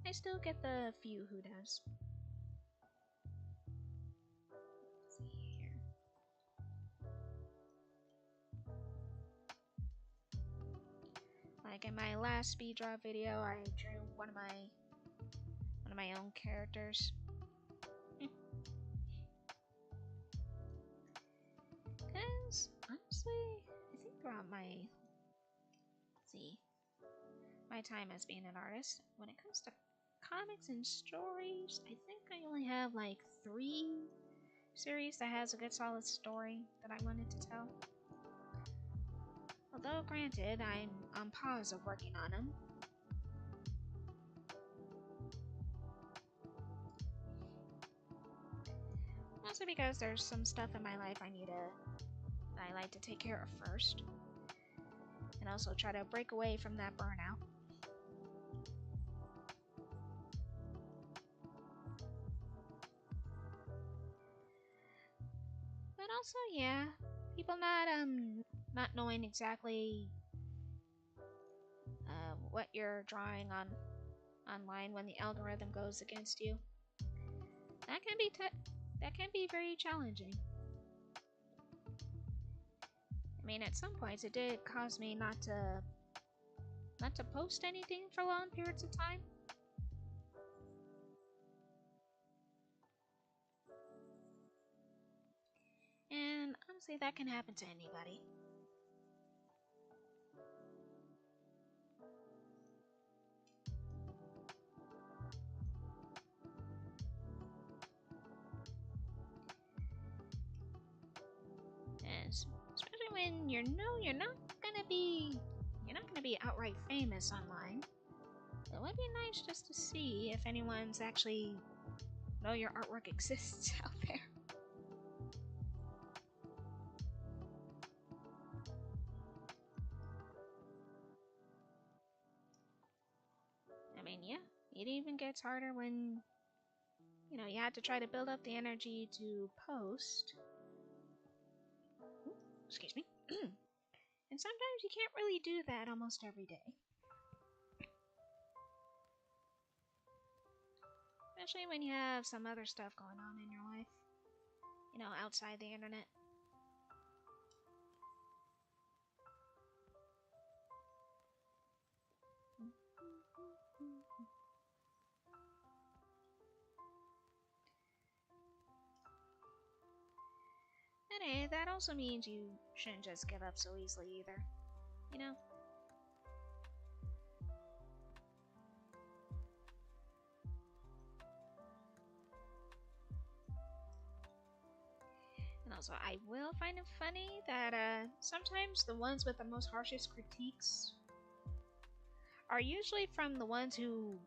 I still get the few who does. Let's see here. Like in my last speed draw video, I drew one of my own characters. Cause honestly, I think throughout my time as being an artist, when it comes to comics and stories, I think I only have like 3 series that has a good solid story that I wanted to tell. Although granted, I'm on pause of working on them. Mostly because there's some stuff in my life I like to take care of first. And also try to break away from that burnout. But also, yeah, people not knowing exactly what you're drawing online when the algorithm goes against you. That can be very challenging. I mean, at some points it did cause me not to post anything for long periods of time. And honestly, that can happen to anybody. And especially when you're not gonna be outright famous online. It would be nice just to see if anyone's actually know your artwork exists out there. I mean, yeah, it even gets harder when you have to try to build up the energy to post. Ooh, excuse me. And sometimes you can't really do that almost every day. Especially when you have some other stuff going on in your life, outside the internet. And hey, that also means you shouldn't just give up so easily either. And also, I will find it funny that sometimes the ones with the most harshest critiques are usually from the ones who,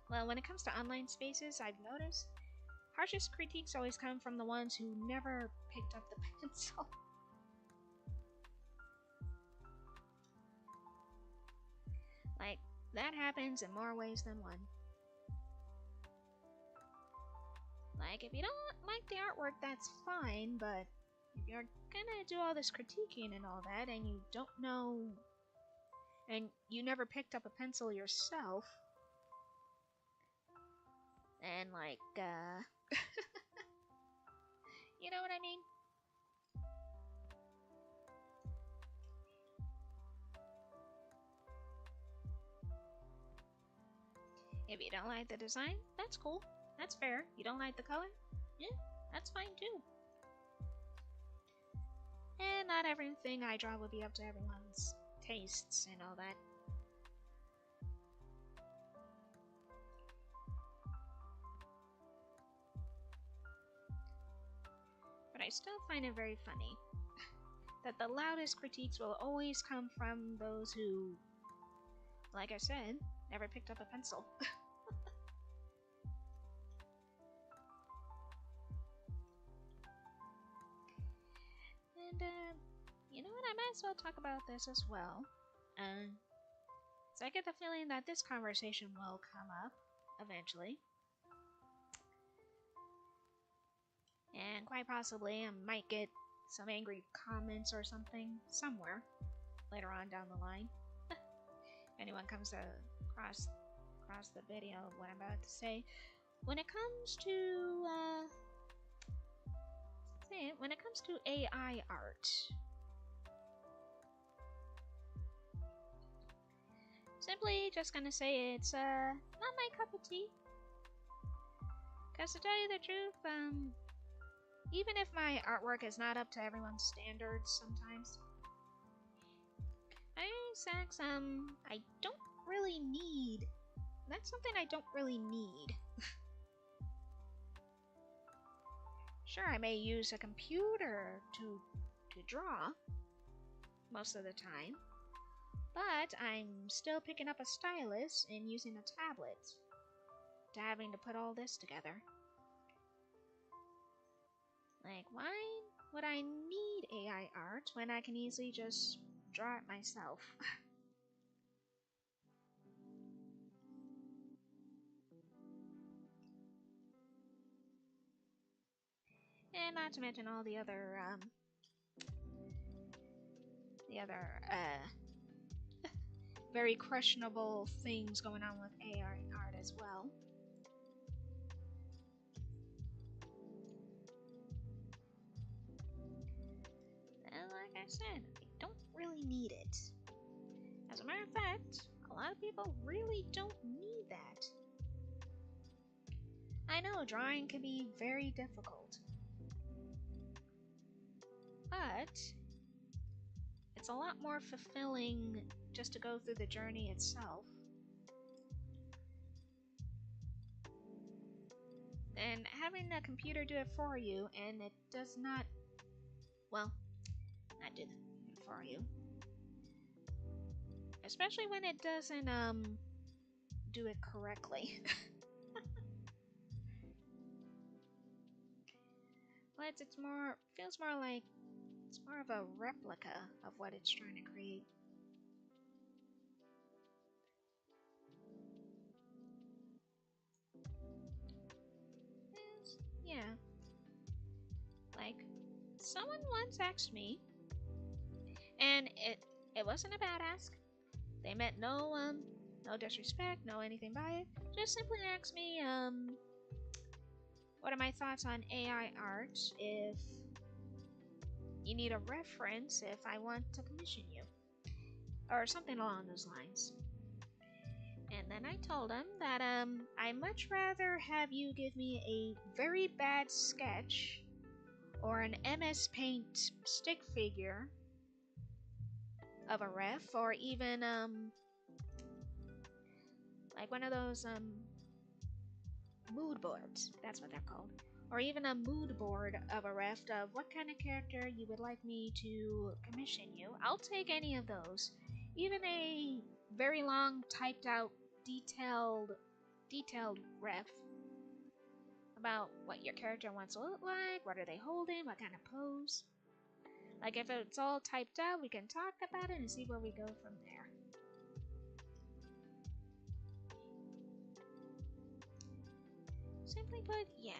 well, when it comes to online spaces, I've noticed harshest critiques always come from the ones who never picked up the pencil. Like, that happens in more ways than one. Like, if you don't like the artwork, that's fine, but if you're gonna do all this critiquing and all that, and you don't know, and you never picked up a pencil yourself, and like, you know what I mean? If you don't like the design, that's cool. That's fair. You don't like the color? Yeah, that's fine too. And not everything I draw will be up to everyone's tastes and all that. But I still find it very funny that the loudest critiques will always come from those who, like I said, never picked up a pencil. And, you know what? I might as well talk about this as well. So I get the feeling that this conversation will come up eventually. And quite possibly I might get some angry comments or something somewhere. later on down the line. If anyone comes to cross the video of what I'm about to say. When it comes to AI art, simply just gonna say it's not my cup of tea. Cause to tell you the truth, even if my artwork is not up to everyone's standards, sometimes I don't really need. That's something I don't really need. Sure, I may use a computer to draw most of the time, but I'm still picking up a stylus and using a tablet to having to put all this together. Like, why would I need AI art when I can easily just draw it myself? And not to mention all the other very questionable things going on with AI art as well. And like I said, I don't really need it. As a matter of fact, a lot of people really don't need that. I know drawing can be very difficult, but it's a lot more fulfilling just to go through the journey itself. And having the computer do it for you, and it does not, well, not do it for you. Especially when it doesn't, do it correctly. But feels more like, it's more of a replica of what it's trying to create. Yeah. Like, someone once asked me, and it wasn't a bad ask. They meant no disrespect, no anything by it. Just simply asked me, what are my thoughts on AI art if you need a reference if I want to commission you, or something along those lines. And then I told him that I'd much rather have you give me a very bad sketch or an MS Paint stick figure of a ref, or even like one of those mood boards, that's what they're called, or even a mood board of a ref of what kind of character you would like me to commission you. I'll take any of those, even a very long typed out detailed ref about what your character wants to look like, what are they holding, what kind of pose. Like, if it's all typed out, we can talk about it and see where we go from there. Simply put, yeah,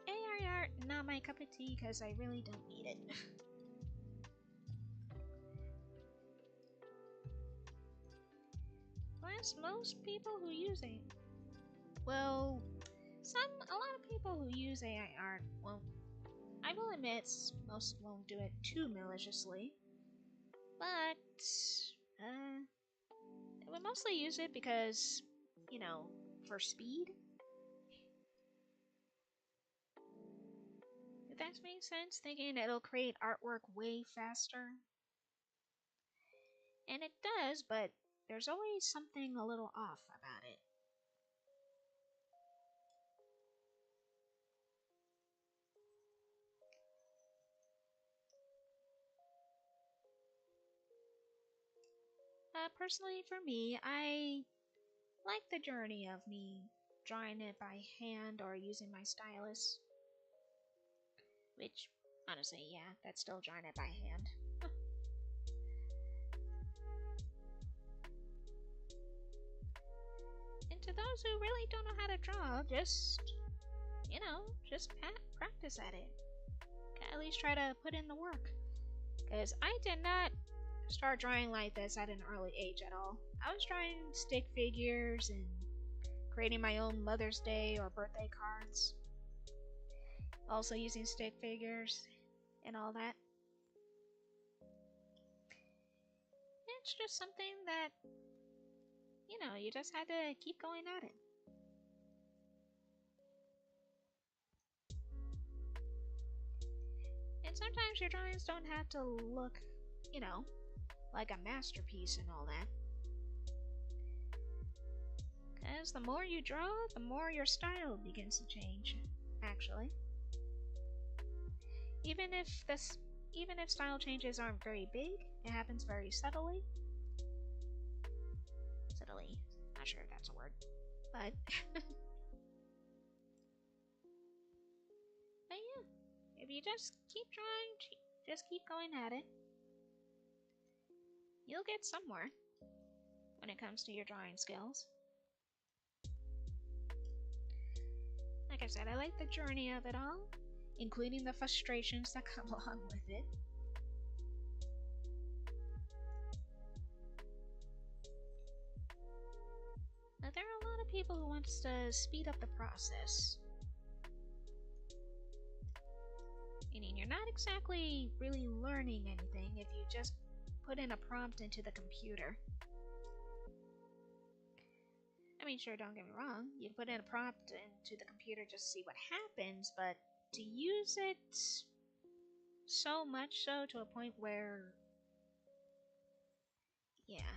AI art, not my cup of tea because I really don't need it. Plus, most people who use it, well, a lot of people who use AI art won't, I will admit, most won't do it too maliciously, but they would mostly use it because, you know, for speed. If that makes sense, thinking it'll create artwork way faster. And it does, but there's always something a little off about it. Personally, for me, I like the journey of me drawing it by hand or using my stylus. Which, honestly, yeah, that's still drawing it by hand. And to those who really don't know how to draw, just, you know, just practice at it. At least try to put in the work. Because I did not start drawing like this at an early age at all. I was drawing stick figures and creating my own Mother's Day or birthday cards. Also using stick figures and all that. It's just something that, you know, you just had to keep going at it. And sometimes your drawings don't have to look, you know, like a masterpiece and all that. Because the more you draw, the more your style begins to change, actually. Even if style changes aren't very big, it happens very subtly. Subtly. Not sure if that's a word. But but yeah. If you just keep trying, just keep going at it, you'll get somewhere when it comes to your drawing skills. Like I said, I like the journey of it all, including the frustrations that come along with it. But there are a lot of people who want to speed up the process. Meaning you're not exactly really learning anything if you just put in a prompt into the computer. I mean, sure, don't get me wrong, you put in a prompt into the computer just to see what happens, but to use it so much so to a point where, yeah,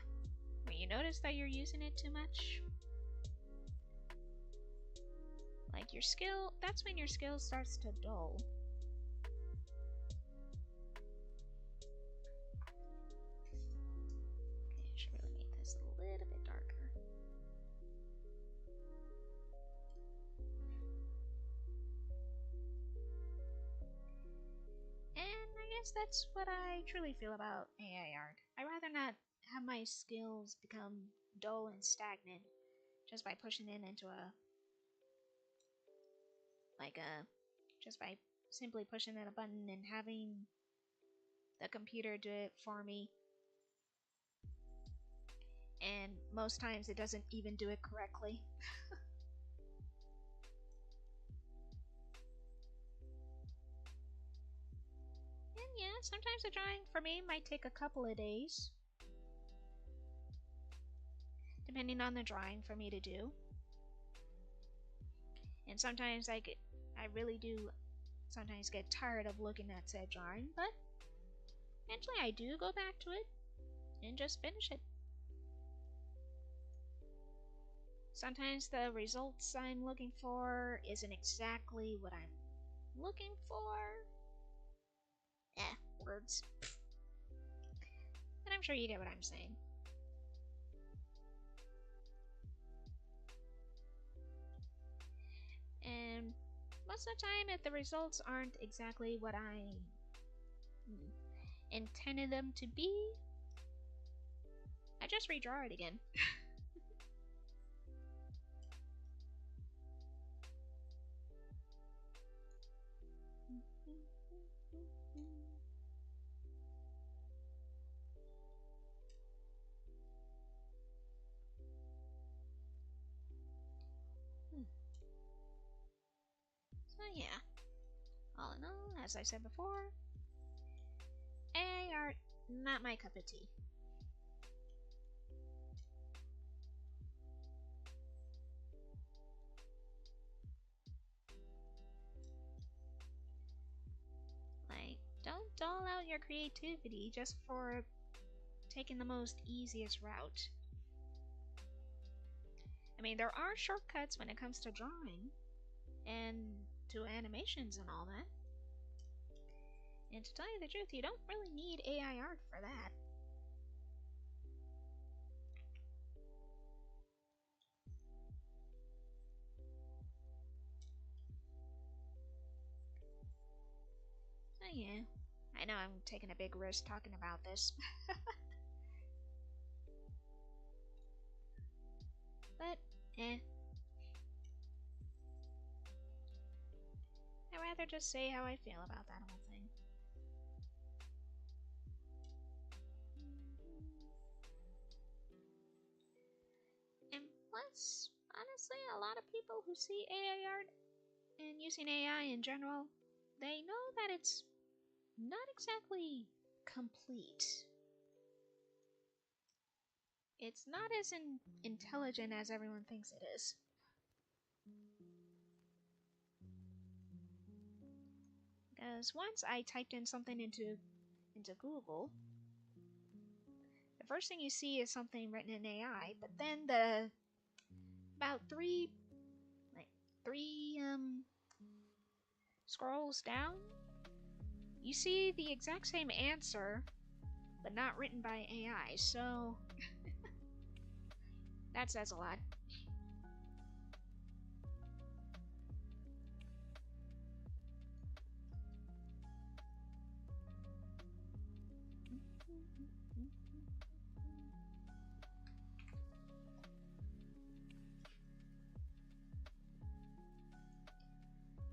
when you notice that you're using it too much, like your skill, that's when your skill starts to dull. Okay, I should really make this a little bit darker. And I guess that's what I truly feel about AI art. I'd rather not have my skills become dull and stagnant just by pushing it into just by simply pushing in a button and having the computer do it for me. And most times it doesn't even do it correctly. And yeah, sometimes the drawing for me might take a couple of days, depending on the drawing for me to do. And sometimes I really do sometimes get tired of looking at said drawing, but eventually I do go back to it and just finish it. Sometimes the results I'm looking for isn't exactly what I'm looking for. Words. But I'm sure you get what I'm saying. And most of the time, if the results aren't exactly what I intended them to be, I just redraw it again. So yeah, all in all, as I said before, AI art, not my cup of tea. Like, don't dull out your creativity just for taking the most easiest route. I mean, there are shortcuts when it comes to drawing and to animations and all that. And to tell you the truth, you don't really need AI art for that. So yeah, I know I'm taking a big risk talking about this. But, I'd rather just say how I feel about that whole thing. Plus, honestly, a lot of people who see AI art and using AI in general, they know that it's not exactly complete. It's not as intelligent as everyone thinks it is. Because once I typed in something into Google, the first thing you see is something written in AI, but then the about three scrolls down, you see the exact same answer, but not written by AI. So that says a lot.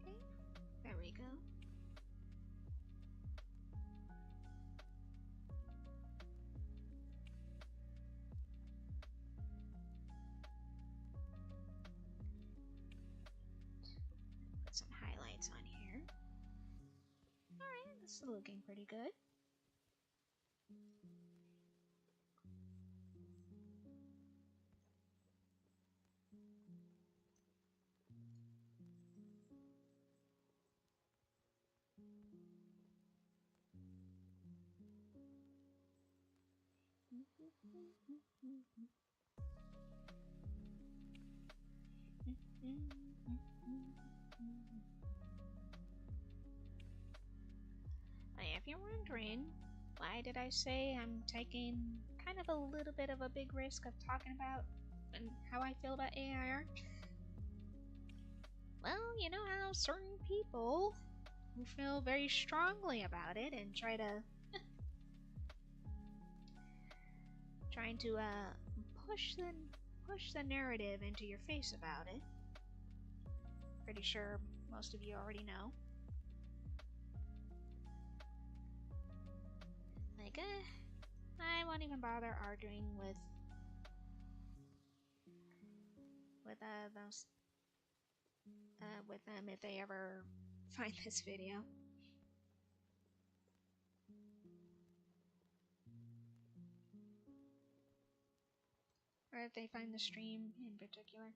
Okay, there we go. Put some highlights on here. Alright, this is looking pretty good. If you're wondering, why did I say I'm taking kind of a little bit of a big risk of talking about and how I feel about AI art? Well, you know how certain people who feel very strongly about it and trying to push the narrative into your face about it. Pretty sure most of you already know. Like, I won't even bother arguing with those with them if they ever find this video. Or if they find the stream in particular.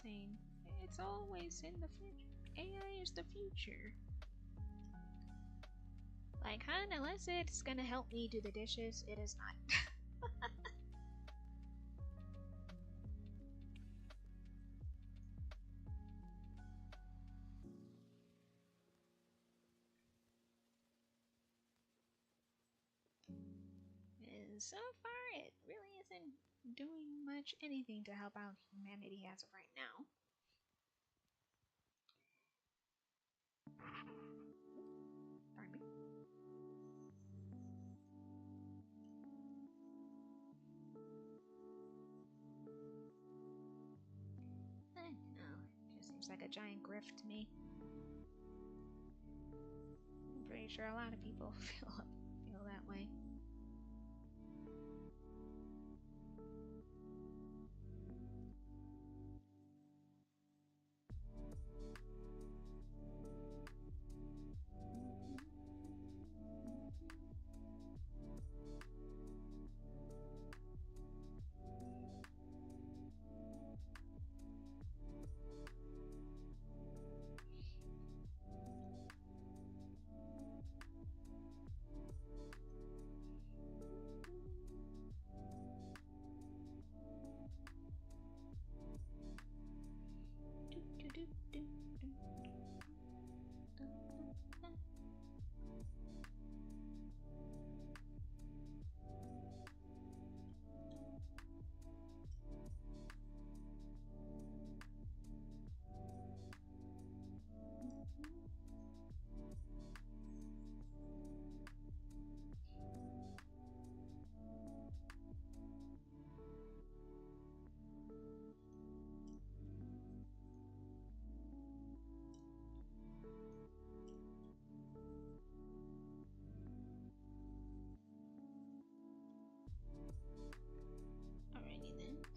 Saying, it's always in the future. AI is the future. Like, hun, unless it's gonna help me do the dishes, it is not. And so far, it really isn't doing much anything to help out humanity as of right now. Pardon me. I know, it just seems like a giant grift to me. I'm pretty sure a lot of people feel that way.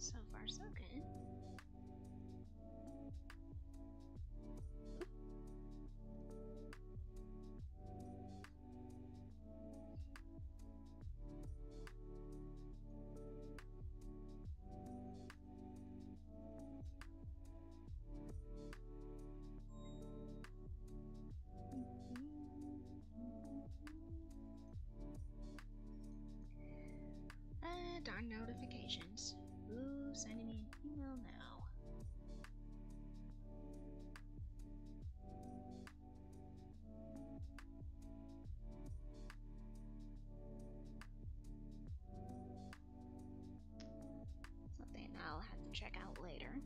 So far, so good. Darn notifications. Who's sending me an email now? Something I'll have to check out later.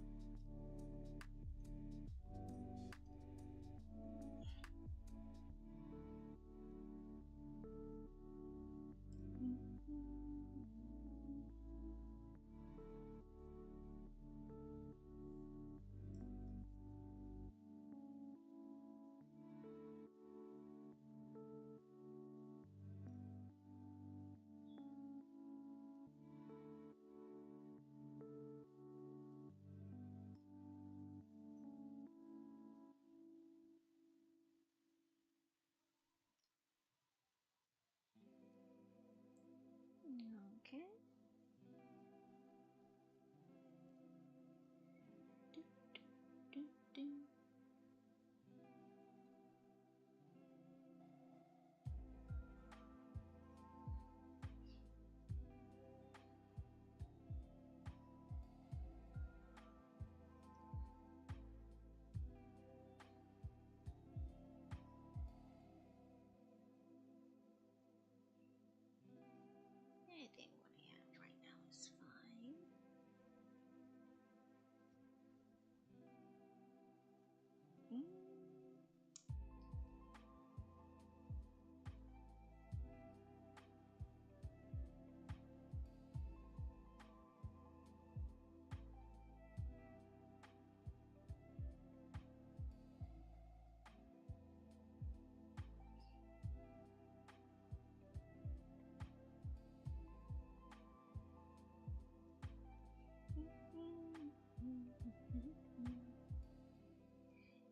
Okay. Do, do, do. Anything what I have right now is fine.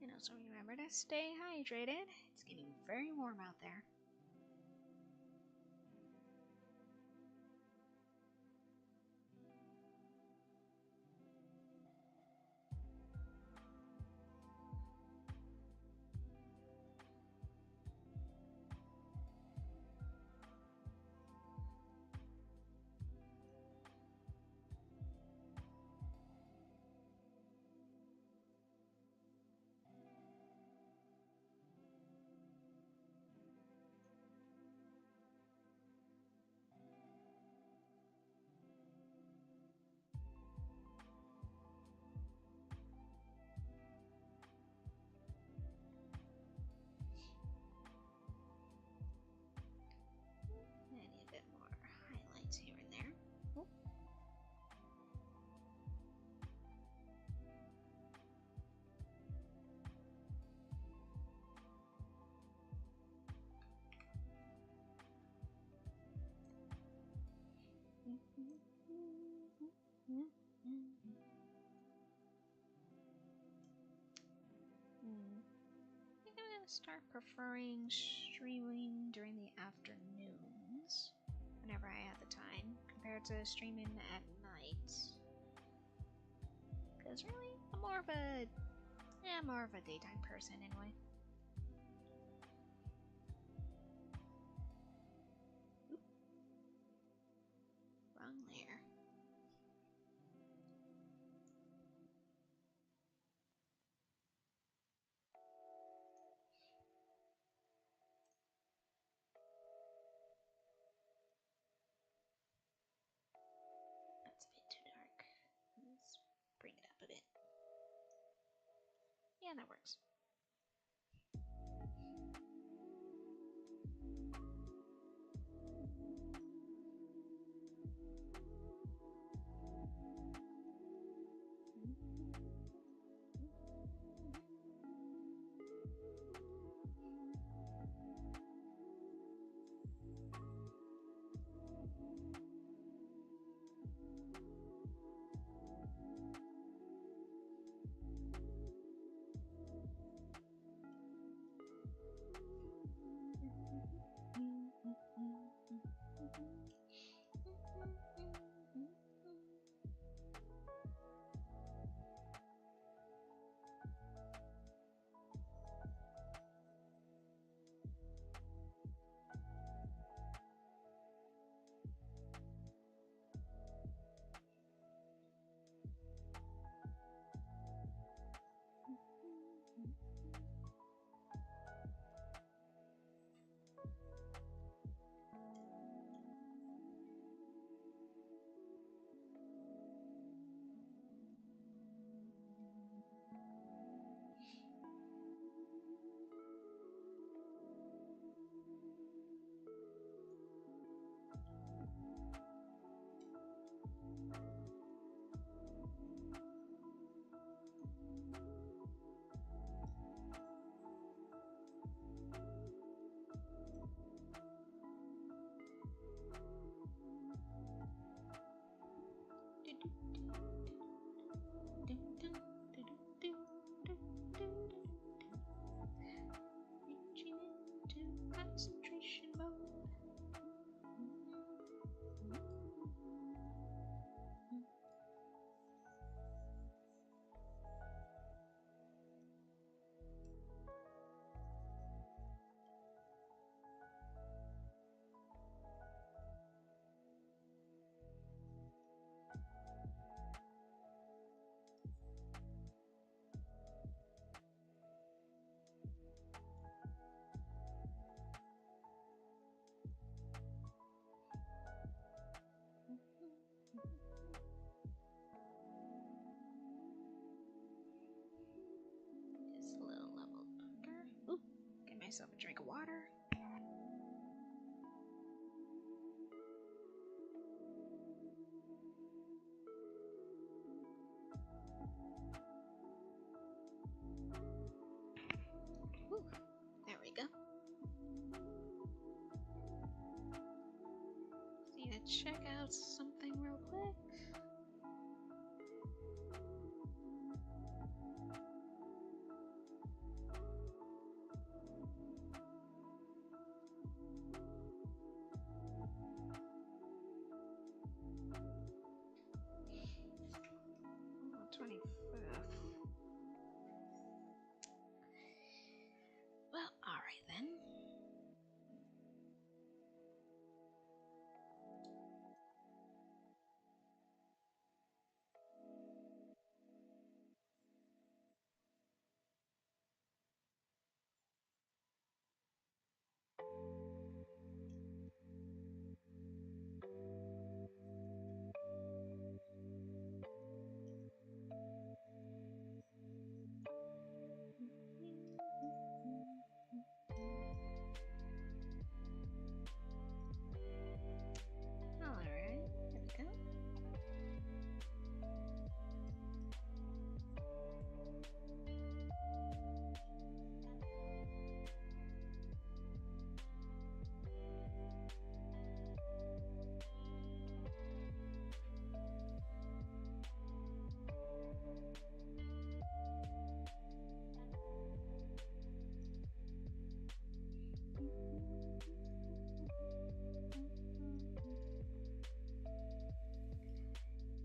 And also remember to stay hydrated. It's getting very warm out there. I need a bit more highlights here and there. Oh. I think I'm gonna start preferring streaming during the afternoons, whenever I have the time, compared to streaming at night. Because really, I'm more of a daytime person anyway. Oop. Wrong layer. That's a bit too dark. Let's bring it up a bit. Yeah, that works. water. Whew. There we go. Need to check out something real quick. Oh, 25th. Well, alright then. Alright, there we go.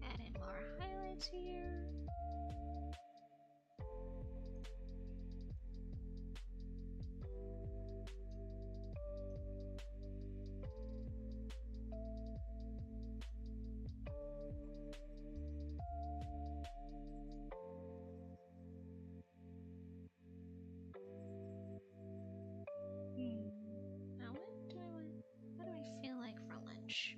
Add in more highlights here. Now what do I feel like for lunch?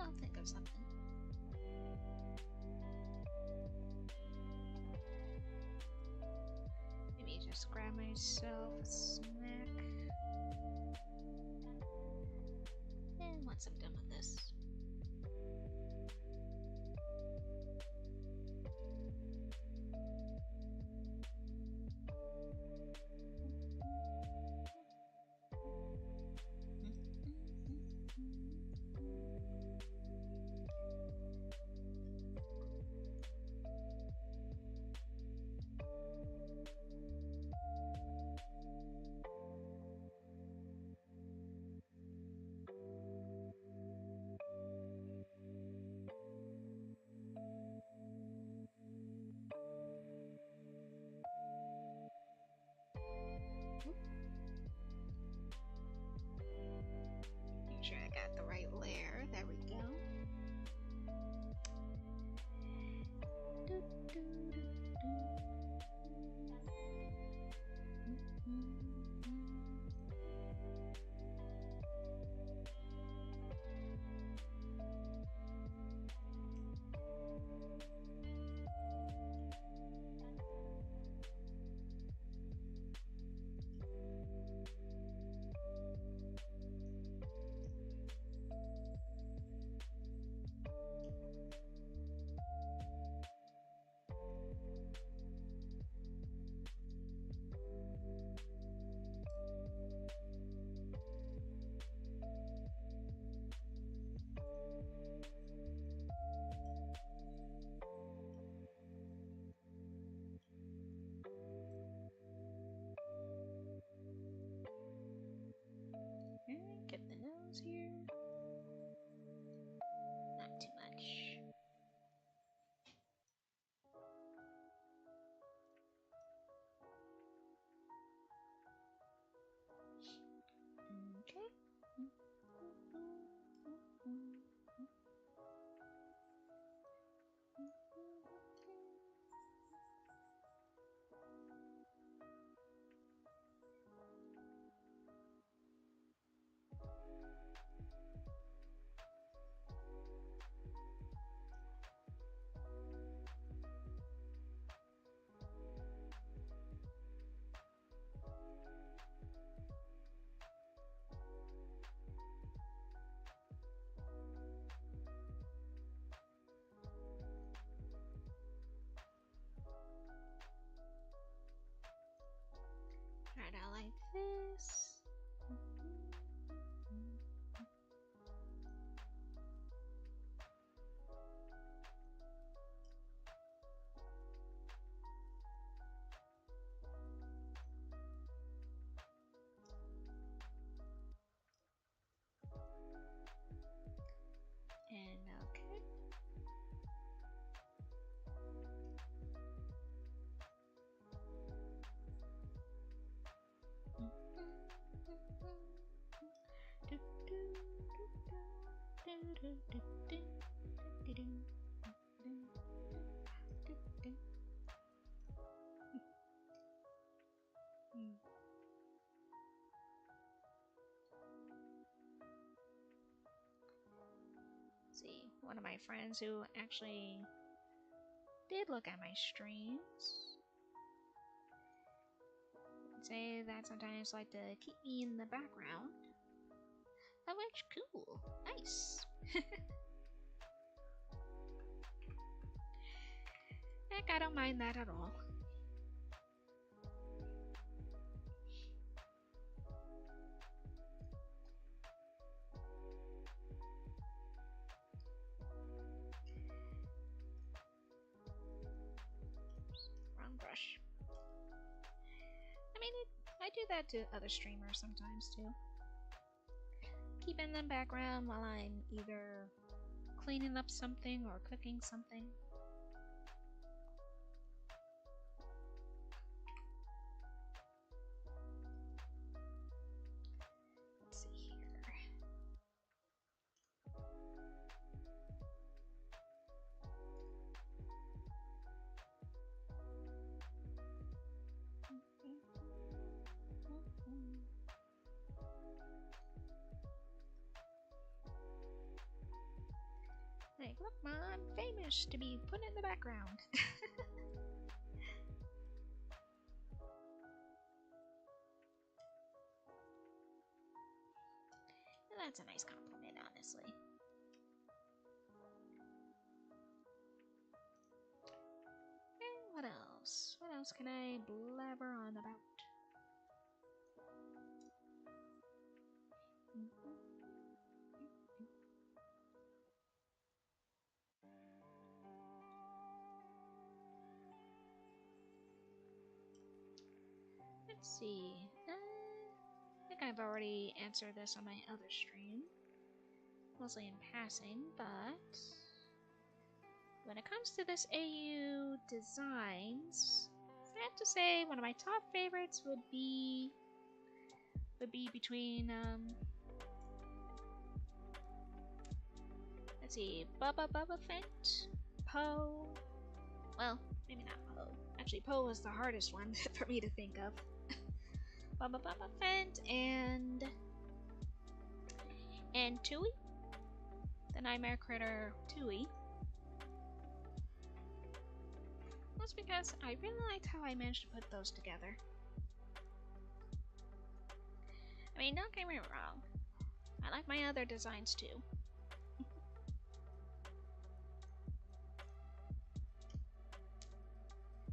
I'll think of something. Maybe just grab myself a snack. And once I'm done with this. Make sure I got the right layer. There we go. Alright, get the nose here. Not too much. Okay. this. And okay. See, one of my friends who actually did look at my streams would say that sometimes like to keep me in the background. Of which, cool, nice. Heck, I don't mind that at all. Wrong brush. I mean, I do that to other streamers sometimes too. Keep in the background while I'm either cleaning up something or cooking something. Let's see here. Like, look, Mom, I'm famous to be put in the background. That's a nice compliment, honestly. And what else? What else can I blabber on about? Let's see. I think I've already answered this on my other stream, mostly in passing, but when it comes to this AU designs, I have to say one of my top favorites would be between let's see, Bubba Fett, Poe. Well, maybe not Poe. Actually, Poe was the hardest one for me to think of. Bubba Fett and Tui, the Nightmare Critter Tui. That's because I really liked how I managed to put those together. I mean, don't get me wrong, I like my other designs too.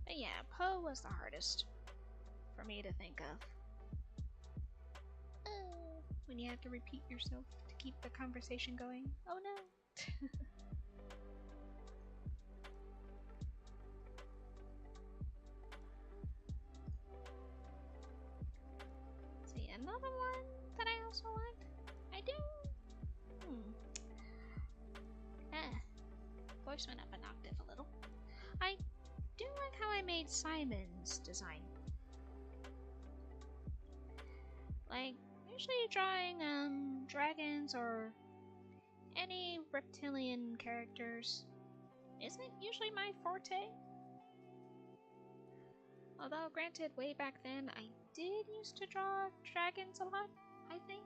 But yeah, Poe was the hardest for me to think of. When you have to repeat yourself to keep the conversation going. Oh no! See, another one that I also like. I do. Voice went up an octave a little. I do like how I made Simon's design. Like, usually drawing dragons or any reptilian characters isn't usually my forte. Although, granted, way back then, I did used to draw dragons a lot, I think.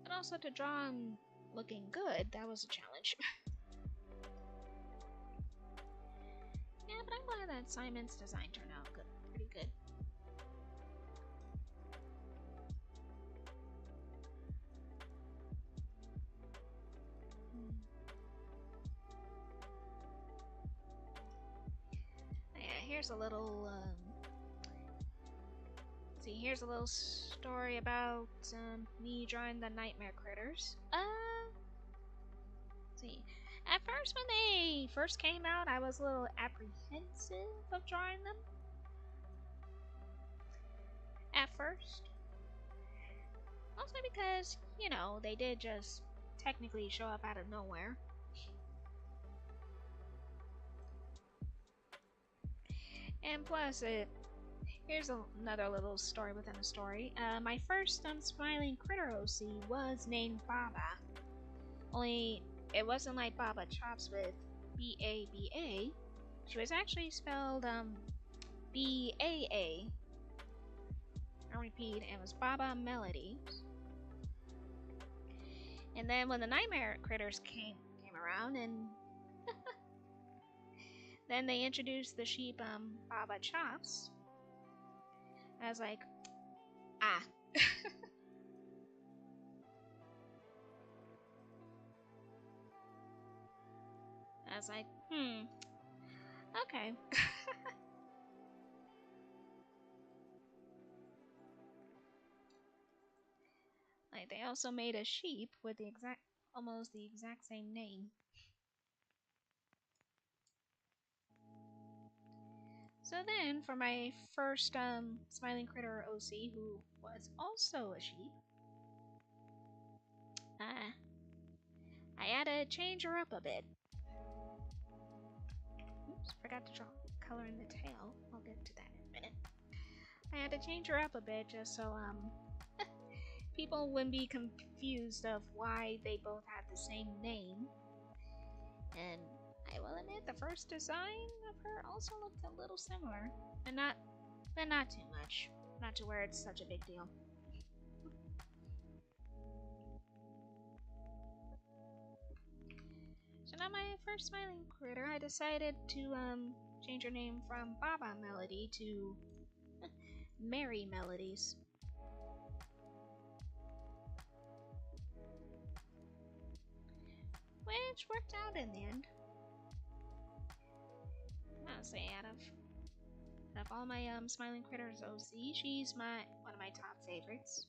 And also to draw them looking good, that was a challenge. Yeah, but I'm glad that Simon's design turned out good, pretty good. here's a little see, here's a little story about me drawing the nightmare critters. See, at first when they first came out, I was a little apprehensive of drawing them. At first, mostly because, you know, they did just technically show up out of nowhere. And plus, here's another little story within a story. My first Smiling Critter OC was named Baba. Only, it wasn't like Baba Chops with B-A-B-A. She was actually spelled B-A-A. I repeat, it was Baba Melody. And then when the Nightmare Critters came around, and then they introduced the sheep Baba Chops, I was like, ah. I was like, okay. Like, they also made a sheep with almost the exact same name. So then, for my first Smiling Critter OC, who was also a sheep, I had to change her up a bit. Oops, forgot to draw color in the tail. I'll get to that in a minute. I had to change her up a bit just so people wouldn't be confused of why they both had the same name. And I will admit, the first design of her also looked a little similar, but not too much. Not to where it's such a big deal. So now my first Smiling Critter, I decided to change her name from Baba Melody to Merry Melodies. Which worked out in the end. I'll say out of all my Smiling Critters OC, she's one of my top favorites.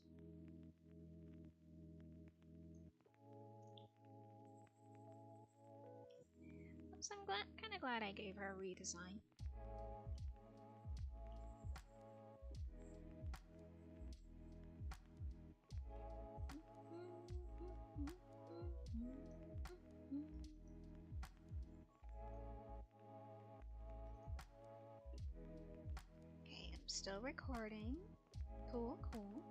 So I'm kind of glad I gave her a redesign. Okay, I'm still recording. Cool, cool.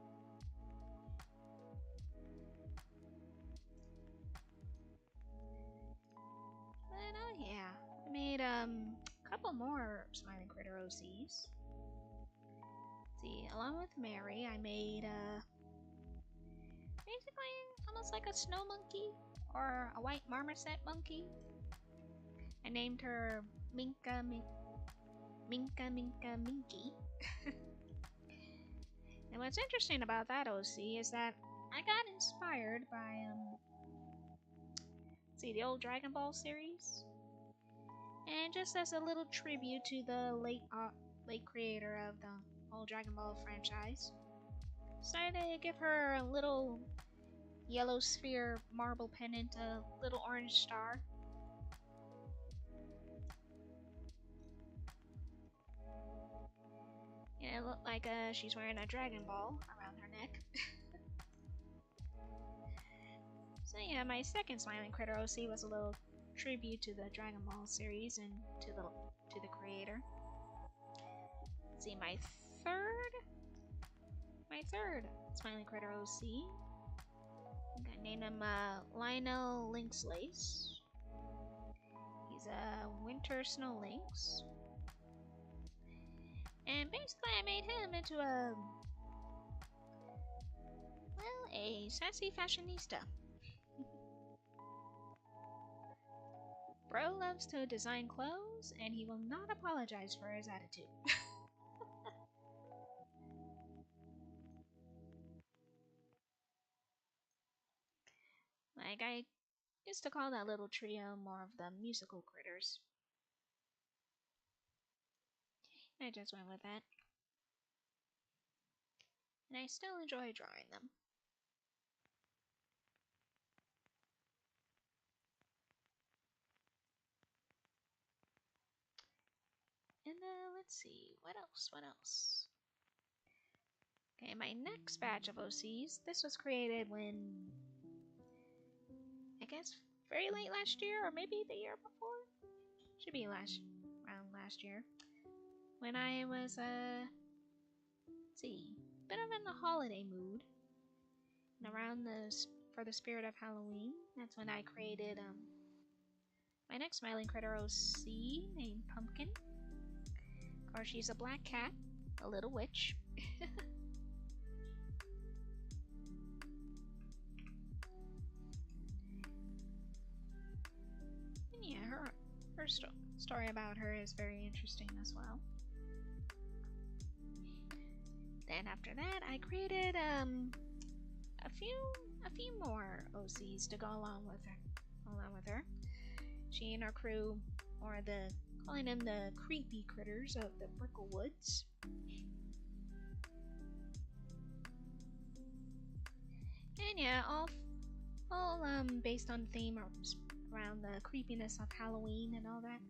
But oh yeah, I made a couple more Smiling Critter OCs. See, along with Mary, I made basically almost like a snow monkey or a white marmoset monkey. I named her Minka Minky. And what's interesting about that OC is that I got inspired by see, the old Dragon Ball series, and just as a little tribute to the late creator of the whole Dragon Ball franchise, decided to give her a little yellow sphere marble pendant, a little orange star. And it looked like she's wearing a Dragon Ball around her neck. So yeah, my second Smiling Critter OC was a little tribute to the Dragon Ball series and to the creator. Let's see, my third Smiling Critter OC, I named him Lionel Lynx Lace. He's a winter snow lynx. And basically I made him into a sassy fashionista. Bro loves to design clothes, and he will not apologize for his attitude. Like, I used to call that little trio more of the musical critters. I just went with that. And I still enjoy drawing them. And let's see, what else? What else? Okay, my next batch of OCs, this was created when, I guess, very late last year, or maybe the year before? Should be around last year. When I was, let's see, bit of in the holiday mood. And around for the spirit of Halloween, that's when I created, my next smiling critter OC named Pumpkin. Of course, she's a black cat, a little witch. And yeah, her story about her is very interesting as well. Then after that, I created a few more OCs to go along with her. She and her crew, or calling them the creepy critters of the Brickle Woods. And yeah, all based on theme around the creepiness of Halloween and all that,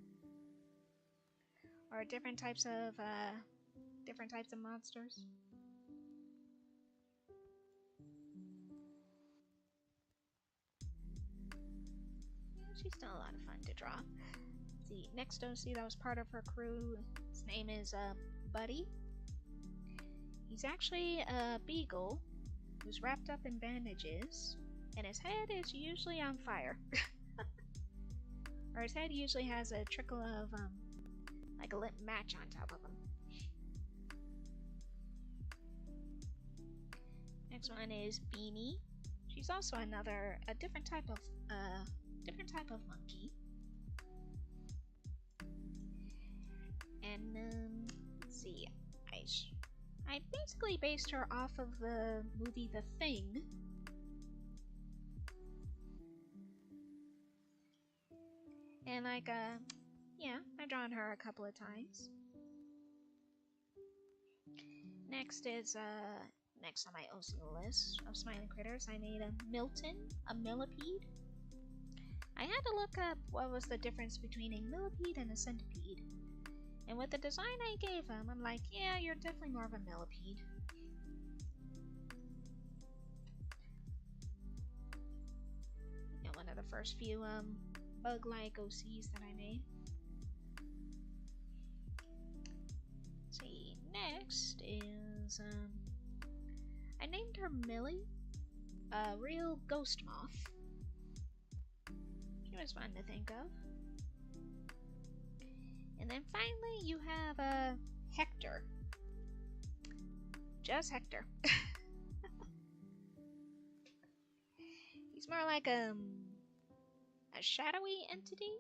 or different types of monsters. She's still a lot of fun to draw. The next OC that was part of her crew, his name is Buddy. He's actually a beagle who's wrapped up in bandages, and his head is usually on fire. Or his head usually has a trickle of like a lit match on top of him. Next one is Beanie. She's also a different type of monkey. And let's see, I basically based her off of the movie The Thing. And yeah, I've drawn her a couple of times. Next is next on my OC list of smiling critters, I made a Milton, a millipede. I had to look up what was the difference between a millipede and a centipede. And with the design I gave him, I'm like, yeah, you're definitely more of a millipede. And one of the first few bug-like OCs that I made. Let's see, next is I named her Millie, a real ghost moth. She was fun to think of. And then finally you have Hector. Just Hector. He's more like a shadowy entity.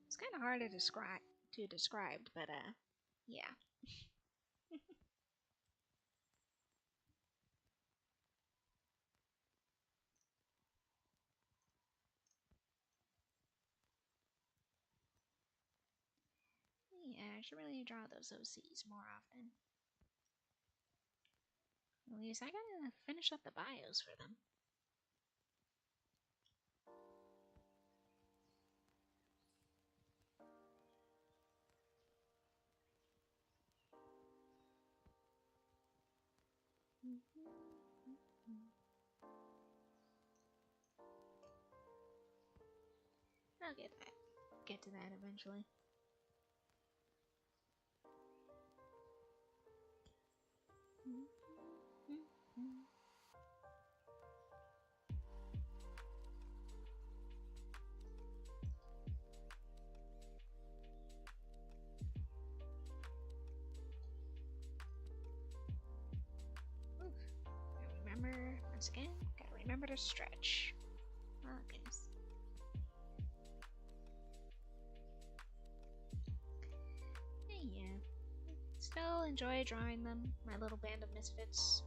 It's kind of hard to describe, but yeah. Yeah, I should really draw those OCs more often. At least I gotta finish up the bios for them. I'll get to that eventually. Once again, gotta remember to stretch. Oh goodness. Yeah. Still enjoy drawing them, my little band of misfits.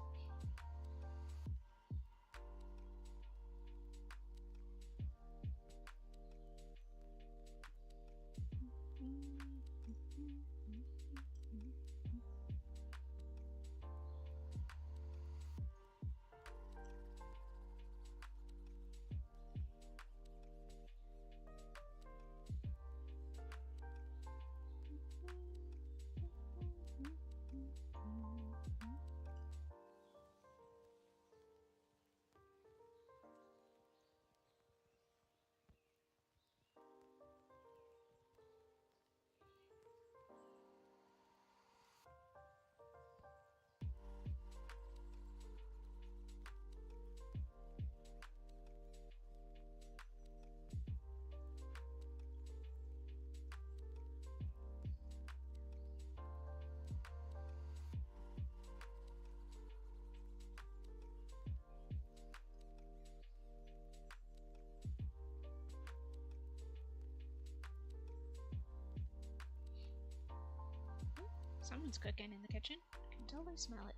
Someone's cooking in the kitchen. I can totally smell it.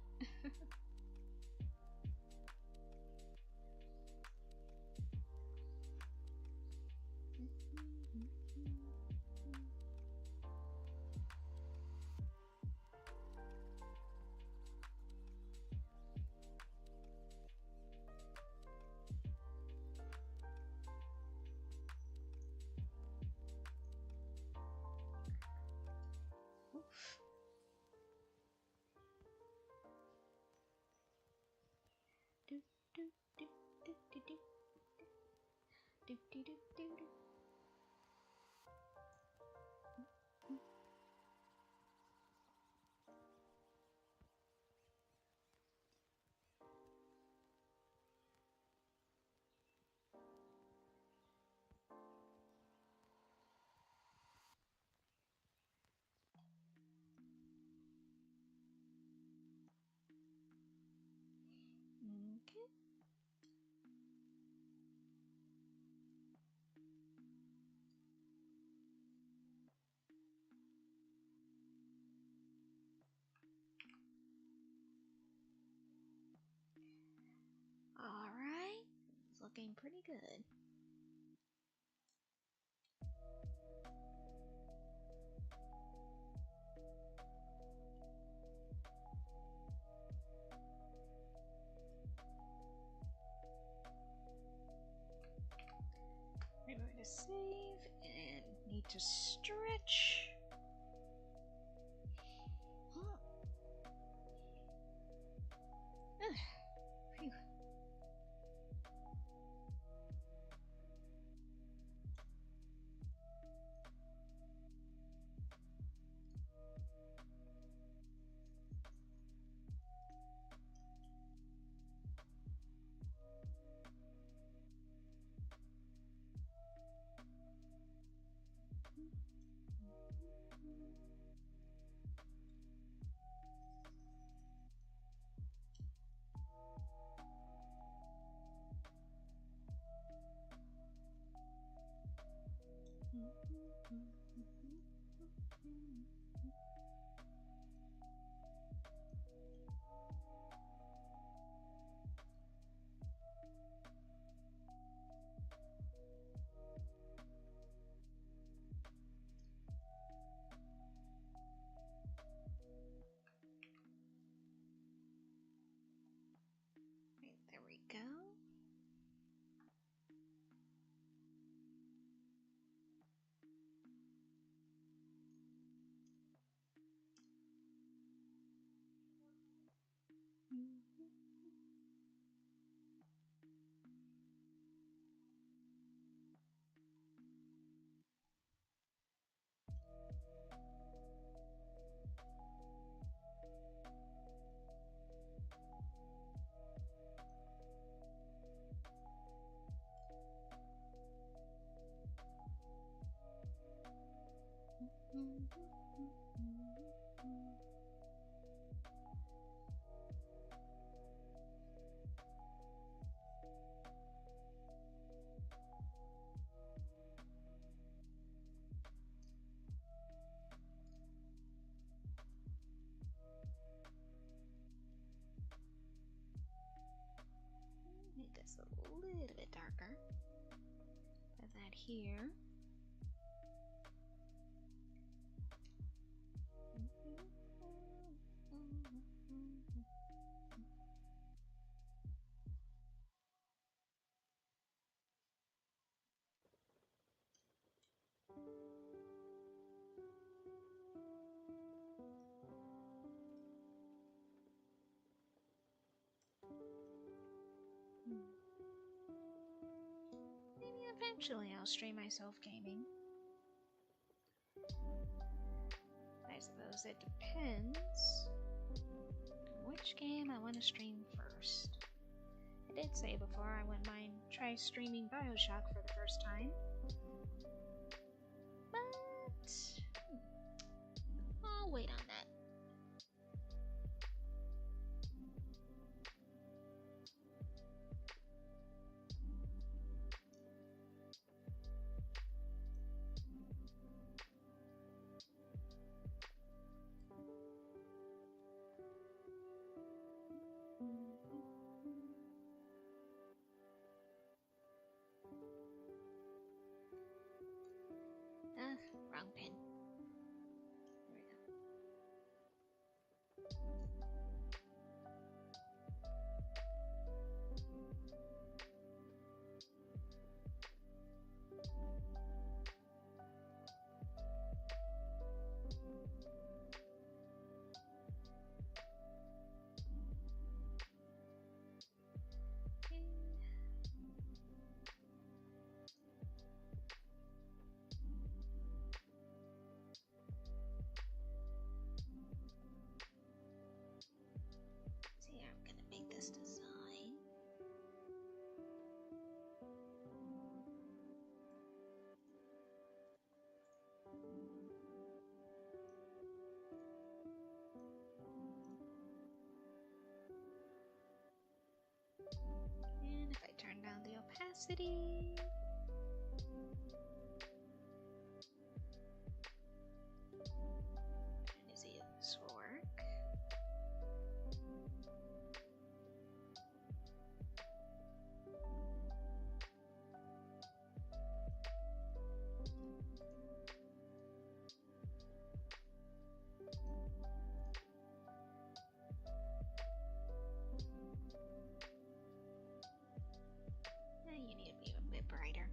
Alright, it's looking pretty good. I'm going to save and need to stretch. Phew. Right, there we go. Make this a little bit darker. Put that here. Maybe eventually I'll stream myself gaming. I suppose it depends on which game I want to stream first. I did say before I wouldn't mind try streaming BioShock for the first time. But I'll wait on that. city. Trying to see if this will work. You need to be a bit brighter.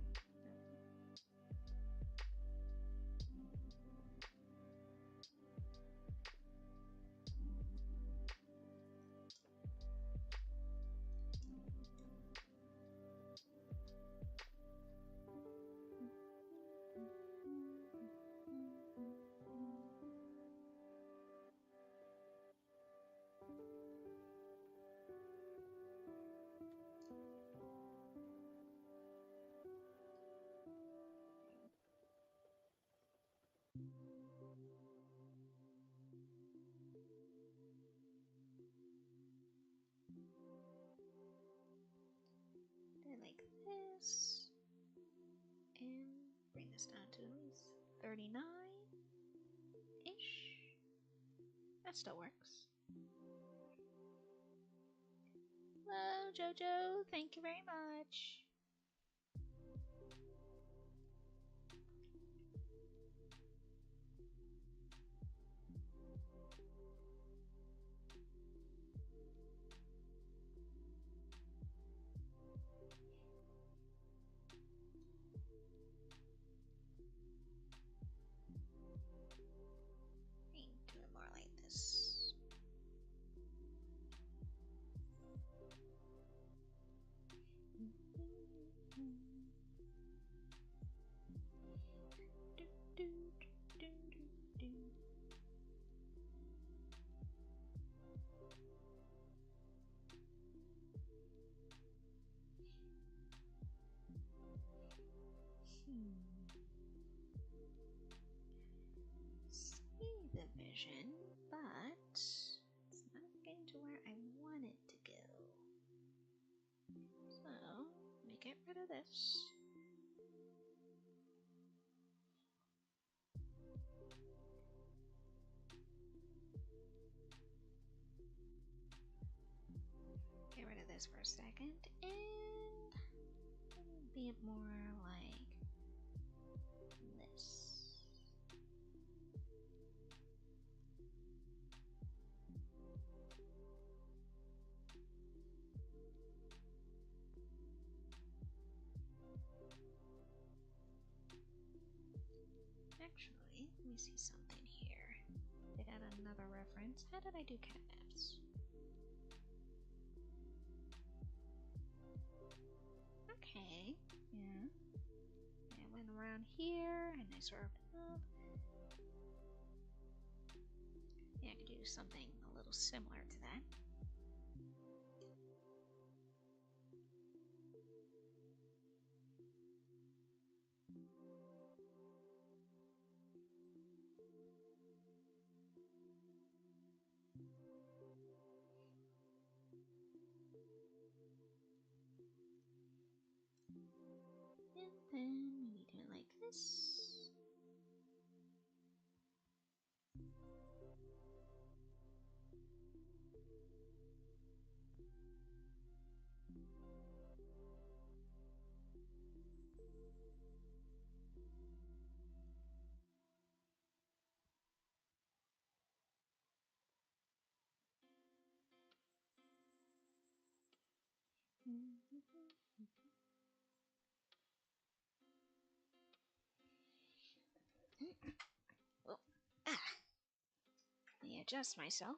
Do it like this. And bring this down to at least 39-ish. That still works. Hello, Jojo. Thank you very much. Do it more like this. See the vision, but it's not getting to where I want it to go. So, let me get rid of this. Get rid of this for a second, and be it more like this. Actually, let me see something here. They got another reference. How did I do catnaps? Okay, yeah. I went around here and I served up. Yeah, I could do something a little similar to that. And then maybe do it like this. Oh, ah. Let me adjust myself.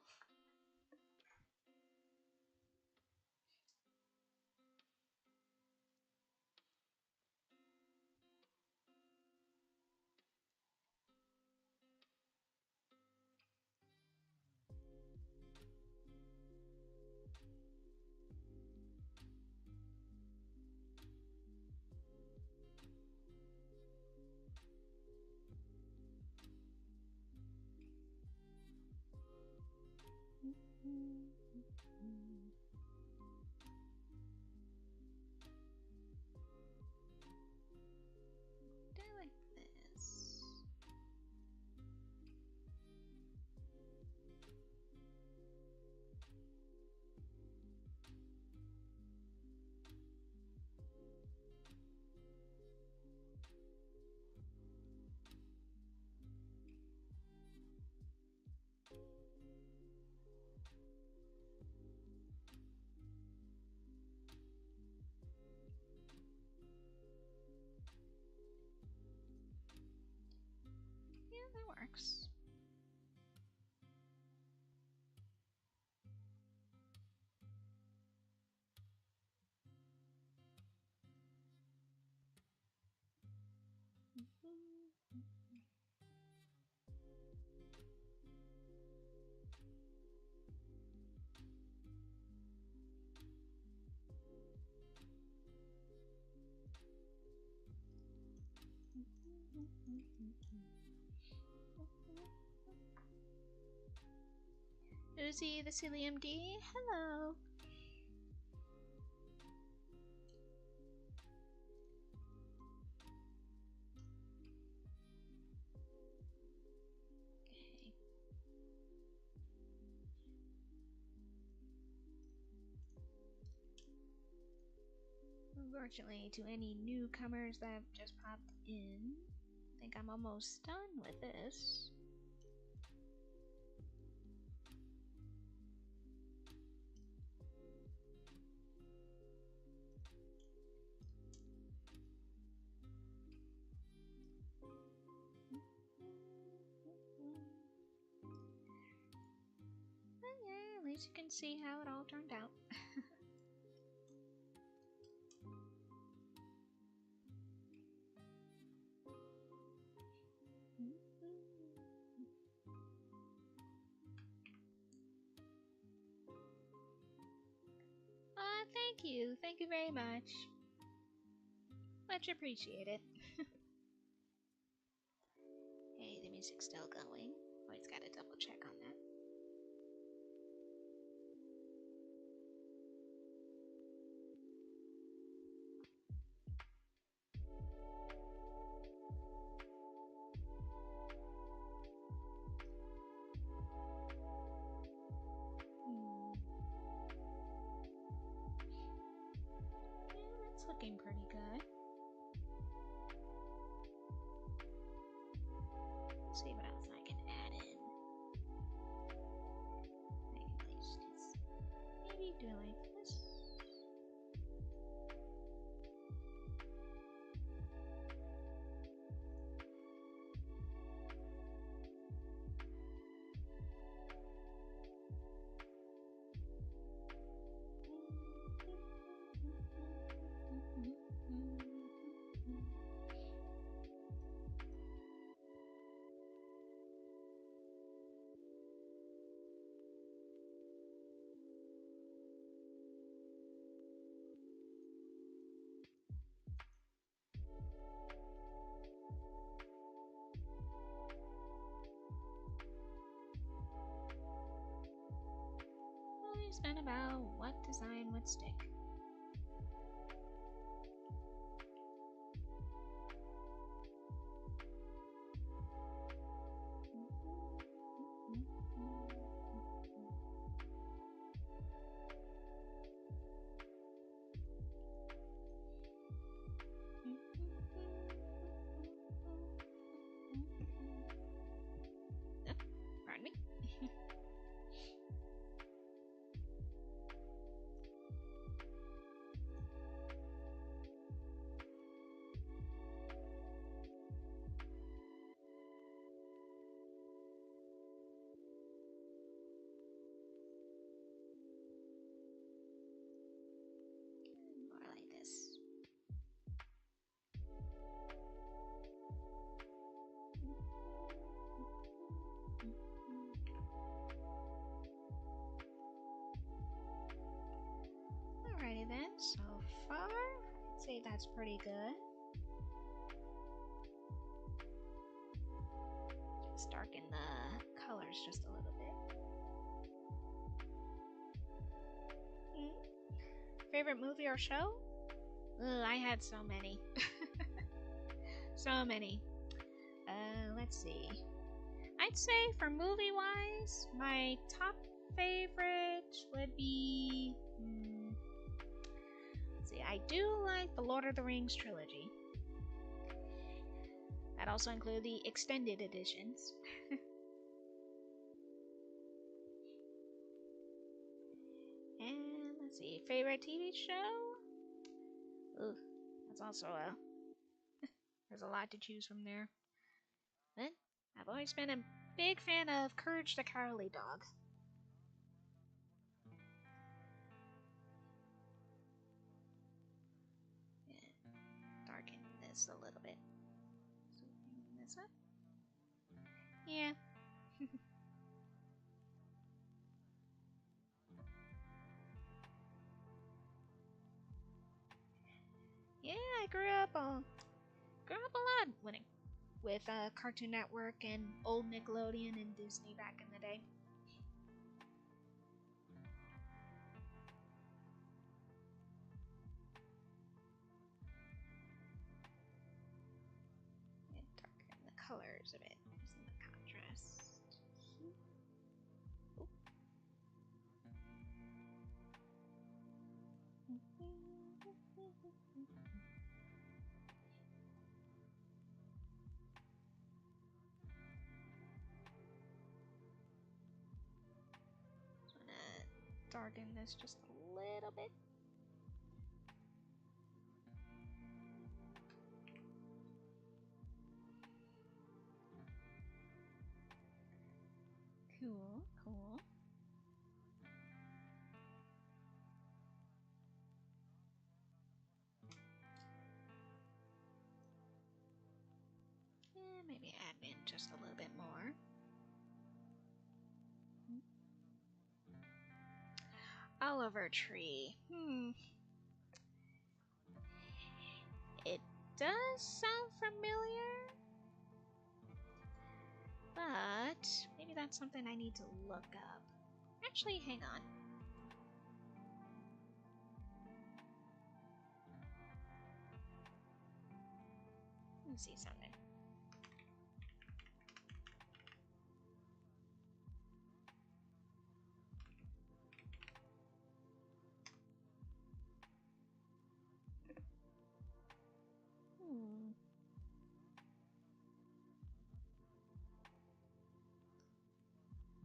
Uzi, the Cilium D, hello. Okay. Unfortunately, to any newcomers that have just popped in, I think I'm almost done with this. Yeah, at least you can see how it all turned out. Thank you. Thank you very much. Much appreciated. Hey, the music's still going. Always gotta double check on that. Yeah, that's looking pretty good. Let's see what else I can add in. I can place this. Maybe do like this. Always been about what design would stick. Pardon me. More like this. Alrighty then, so far, I'd say that's pretty good. Just darken the colors just a little bit. Favorite movie or show? Ugh, I had so many. So many. Let's see. I'd say for movie-wise, my top favorite would be... let's see, I do like the Lord of the Rings trilogy. That also include the extended editions. And let's see, favorite TV show? Ooh, that's also a... there's a lot to choose from there. But I've always been a big fan of Courage the Cowardly Dog. Yeah, darken this a little bit. So What's that? Yeah. Yeah, I grew up a lot with Cartoon Network and old Nickelodeon and Disney back in the day. And darken the colors a bit, some the contrast. Oh. Just wanna darken this just a little bit. Cool, cool. And maybe add in just a little bit more. Oliver tree. It does sound familiar, but maybe that's something I need to look up. Actually, hang on. Let me see something.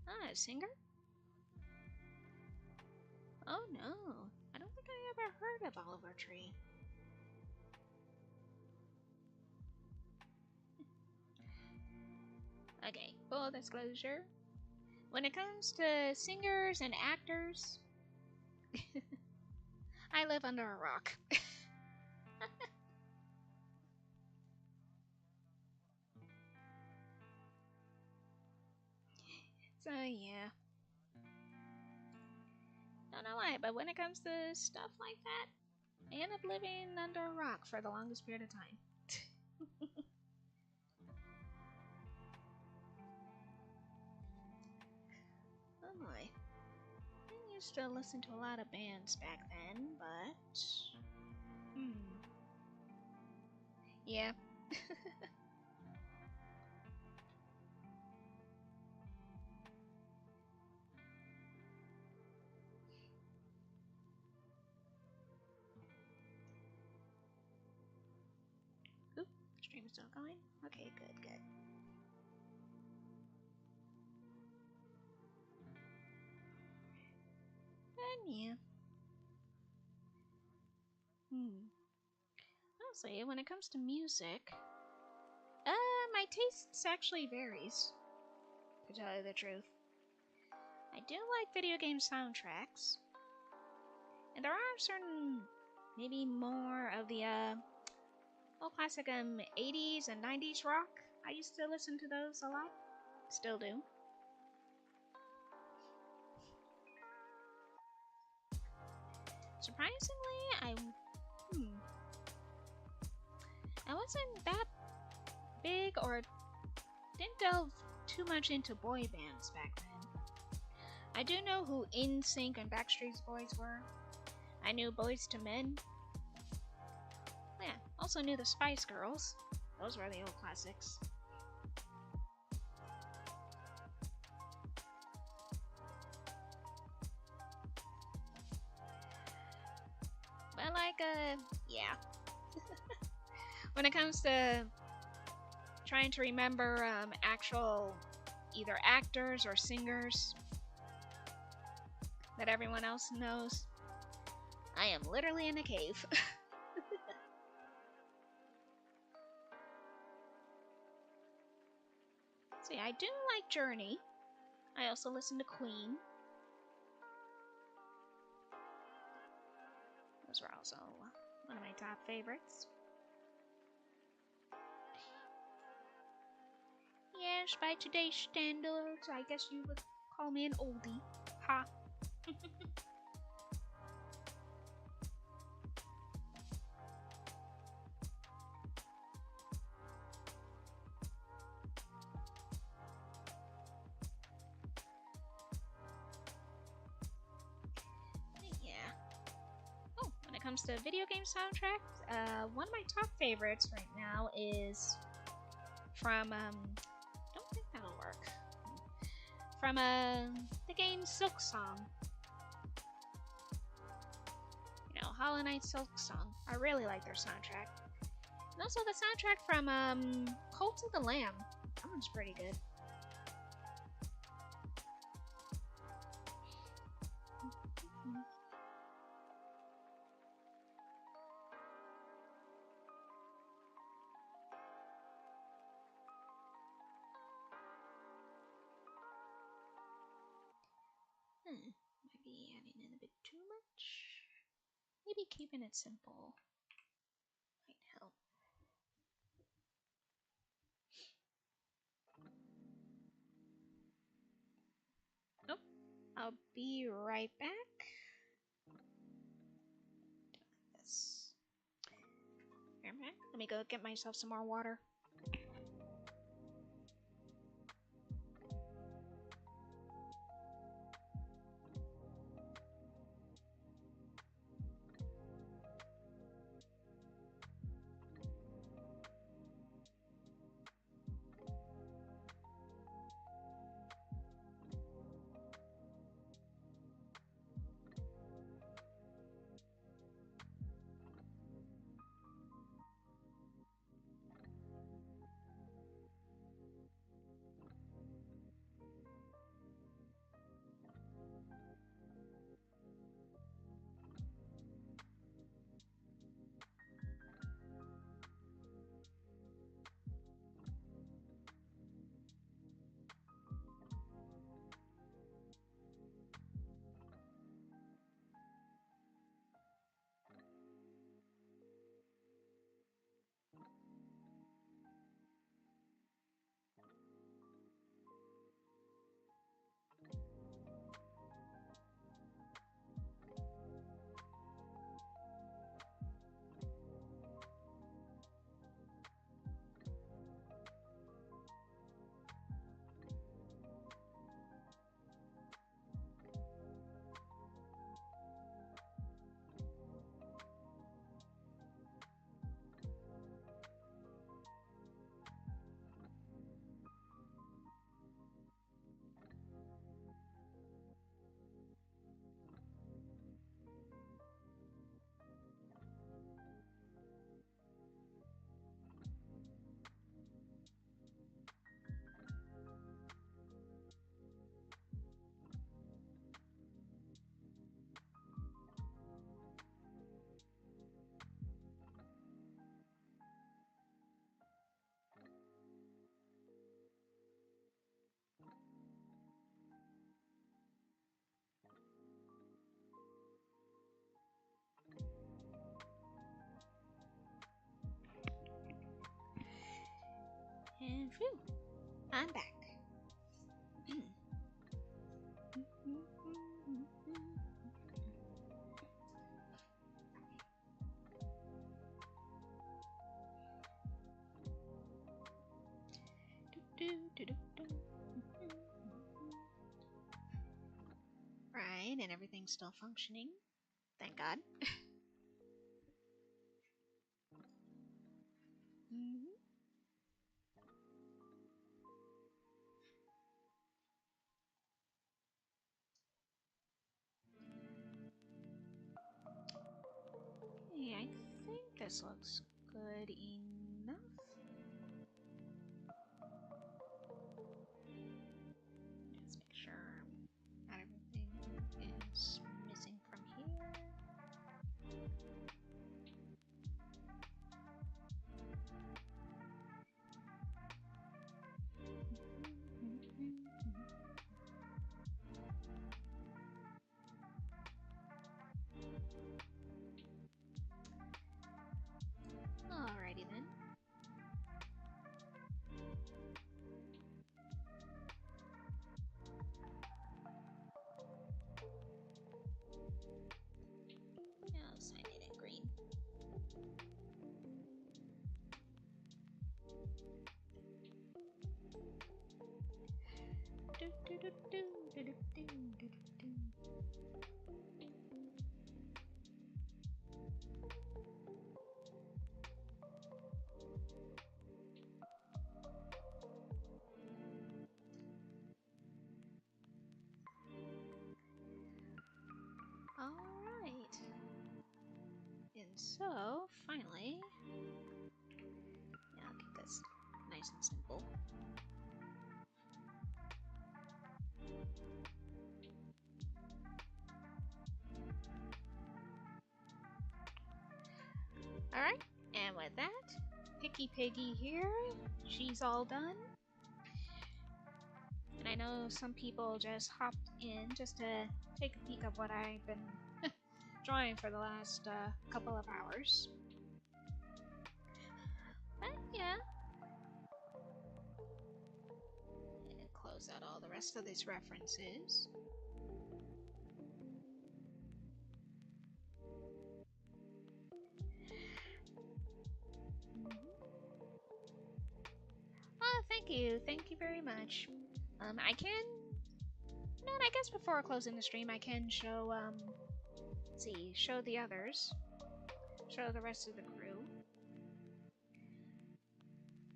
Ah, a singer? Oh no, I don't think I ever heard of Oliver Tree. Okay, full disclosure. When it comes to singers and actors, I live under a rock. So yeah. Don't know why, but when it comes to stuff like that, I end up living under a rock for the longest period of time. Oh boy. I used to listen to a lot of bands back then, but... Yeah. Oop, stream is still going? Okay, good, good. And yeah. Honestly, when it comes to music, my tastes actually varies, to tell you the truth. I do like video game soundtracks, and there are certain, maybe more of the, old classic, 80s and 90s rock. I used to listen to those a lot. Still do. Surprisingly, I wasn't that big or didn't delve too much into boy bands back then. I do know who NSYNC and Backstreet Boys were. I knew Boys to Men. Yeah, also knew the Spice Girls. Those were the old classics. But yeah. When it comes to trying to remember actual either actors or singers that everyone else knows, I am literally in a cave. See, I do like Journey. I also listen to Queen. Those were also one of my top favorites. Yes, by today's standards, I guess you would call me an oldie. Ha. Yeah. Oh, when it comes to video game soundtracks, one of my top favorites right now is from don't think that'll work. From the game Silk Song. You know, Hollow Knight Silk Song. I really like their soundtrack. And also the soundtrack from Cult of the Lamb. That one's pretty good. Might be adding in a bit too much. Maybe keeping it simple might help. Nope. I'll be right back. This. Here, let me go get myself some more water. And phew, I'm back. Right, and everything's still functioning. Thank God. Yeah, I think this looks good enough. Just make sure not everything is missing from here. Alrighty then. sign it in green. Alright. And so, finally, yeah, I'll keep this nice and simple. Alright, and with that, Picky Piggy here, she's all done. And I know some people just hopped in just to take a peek of what I've been drawing for the last couple of hours. But yeah. And close out all the rest of these references. Oh, thank you. Thank you very much. I can... No, I guess before closing the stream, I can show, let's see, show the others. Show the rest of the crew.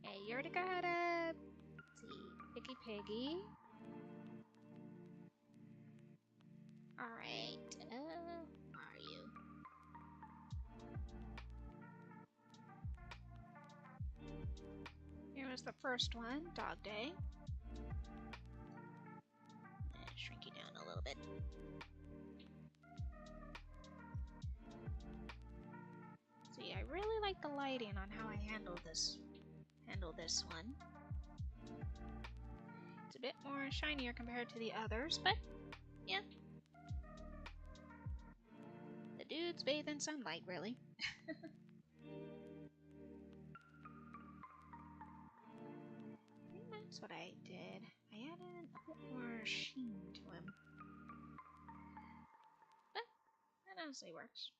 Hey, Yurdigata. Let's see, Picky Piggy. Alright, where are you? Here was the first one, Dog Day. Shrink you down a little bit. See, I really like the lighting on how I handle this one. It's a bit more shinier compared to the others, but yeah. The dudes bathe in sunlight, really. I think that's what I did. I added a bit more sheen to him. But that honestly works.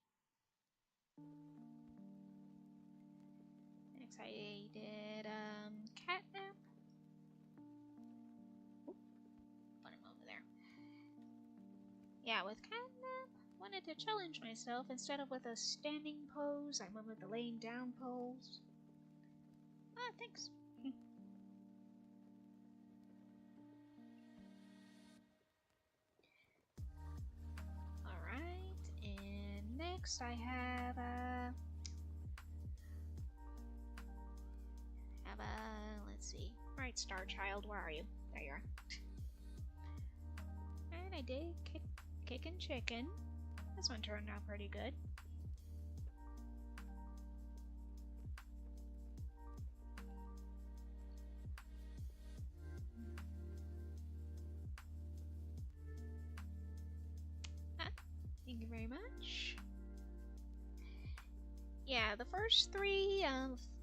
Next I did catnap. Oop, put him over there. Yeah, with catnap, wanted to challenge myself. Instead of with a standing pose, I went with the laying down pose. Ah, thanks. Alright, and next I have let's see. Alright, Star Child, where are you? There you are. And I did Kickin' Chicken. This one turned out pretty good. Thank you very much. Yeah, the first three,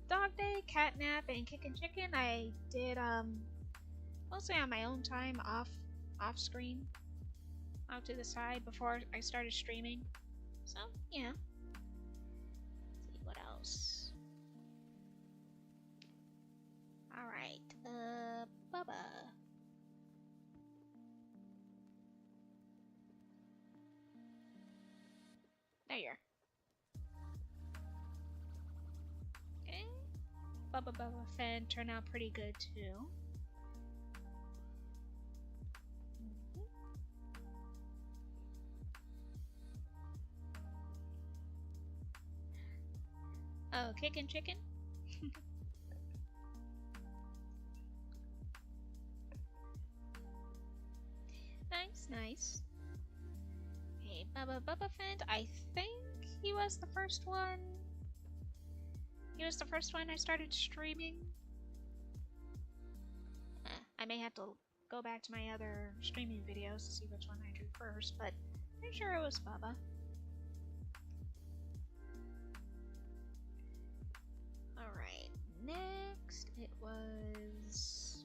Dog Day, Catnap, and Kickin' Chicken, I did mostly on my own time, off screen, out to the side before I started streaming. So yeah. Let's see what else. All right, Bubba. There you are. Okay. Bubba Fett turned out pretty good too. Oh, Kickin' Chicken? Nice. Okay, Bubba Fett, I think he was the first one. He was the first one I started streaming. I may have to go back to my other streaming videos to see which one I drew first, but I'm sure it was Bubba. Alright, next it was...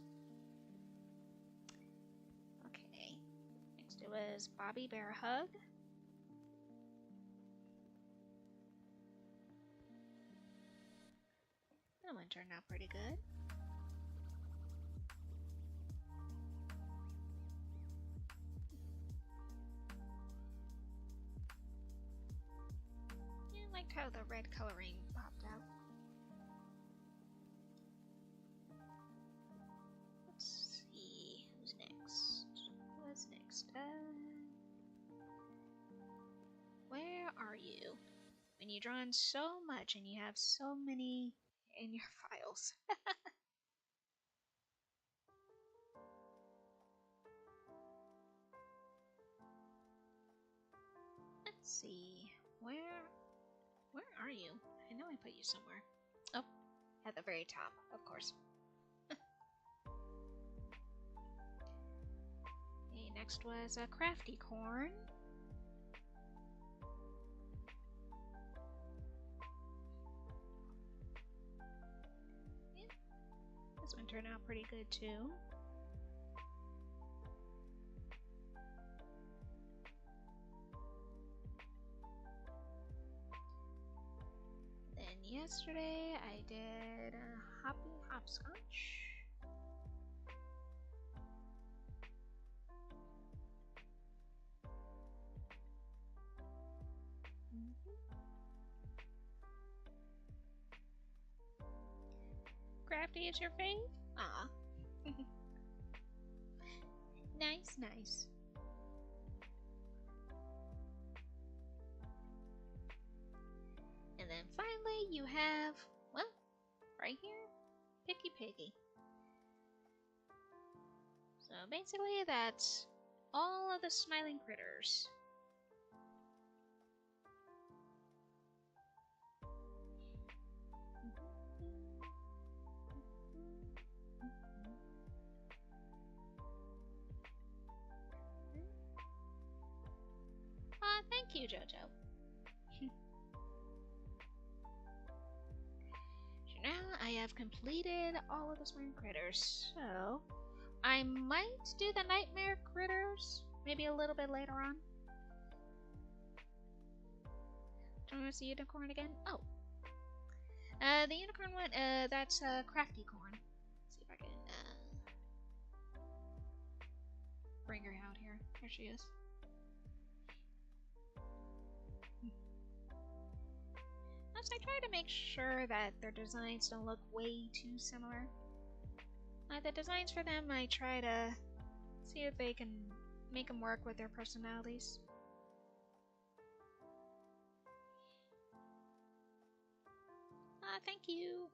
Okay, next it was Bobby Bear Hug. That one turned out pretty good. Yeah, I liked how the red coloring popped out. Let's see, who's next? What's next? Where are you? When you've drawn so much and you have so many in your files. Let's see. Where are you? I know I put you somewhere. Oh, at the very top, of course. Okay, next was a crafty corn. Yeah, this one turned out pretty good too. Then yesterday I did a hoppy hopscotch. Crafty is your fave? Aw. Nice, nice. And then finally you have, well, right here, Picky Piggy. So basically that's all of the smiling critters. Thank you, Jojo. So now I have completed all of the smiling critters, so I might do the nightmare critters maybe a little bit later on. Do you want to see unicorn again? Oh. The unicorn one, that's crafty corn. Let's see if I can bring her out here. Here she is. I try to make sure that their designs don't look way too similar. The designs for them, I try to see if they can make them work with their personalities. Thank you.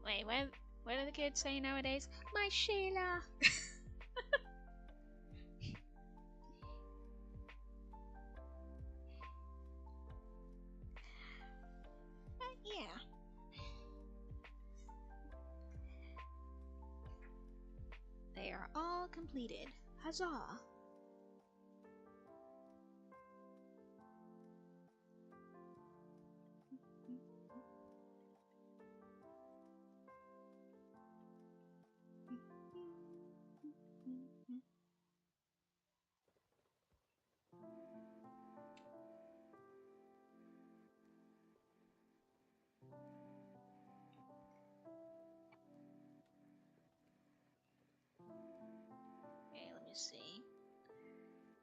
Wait, what do the kids say nowadays? My Sheila! Yeah. They are all completed. Huzzah! Okay, let me see.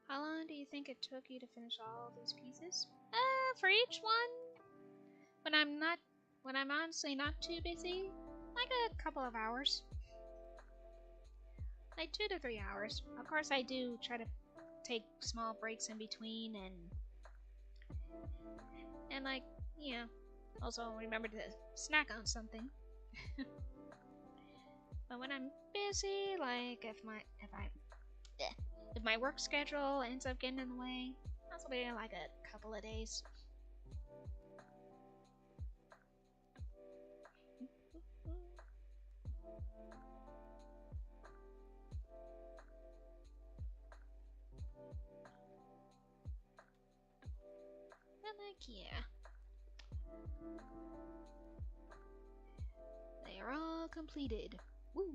How long do you think it took you to finish all of these pieces? For each one, when I'm honestly not too busy, like a couple of hours. Like 2 to 3 hours. Of course, I do try to take small breaks in between and like, you know, also remember to snack on something. But when I'm busy, like if my work schedule ends up getting in the way, that's be like a couple of days. But like, yeah. They they're all completed. Woo!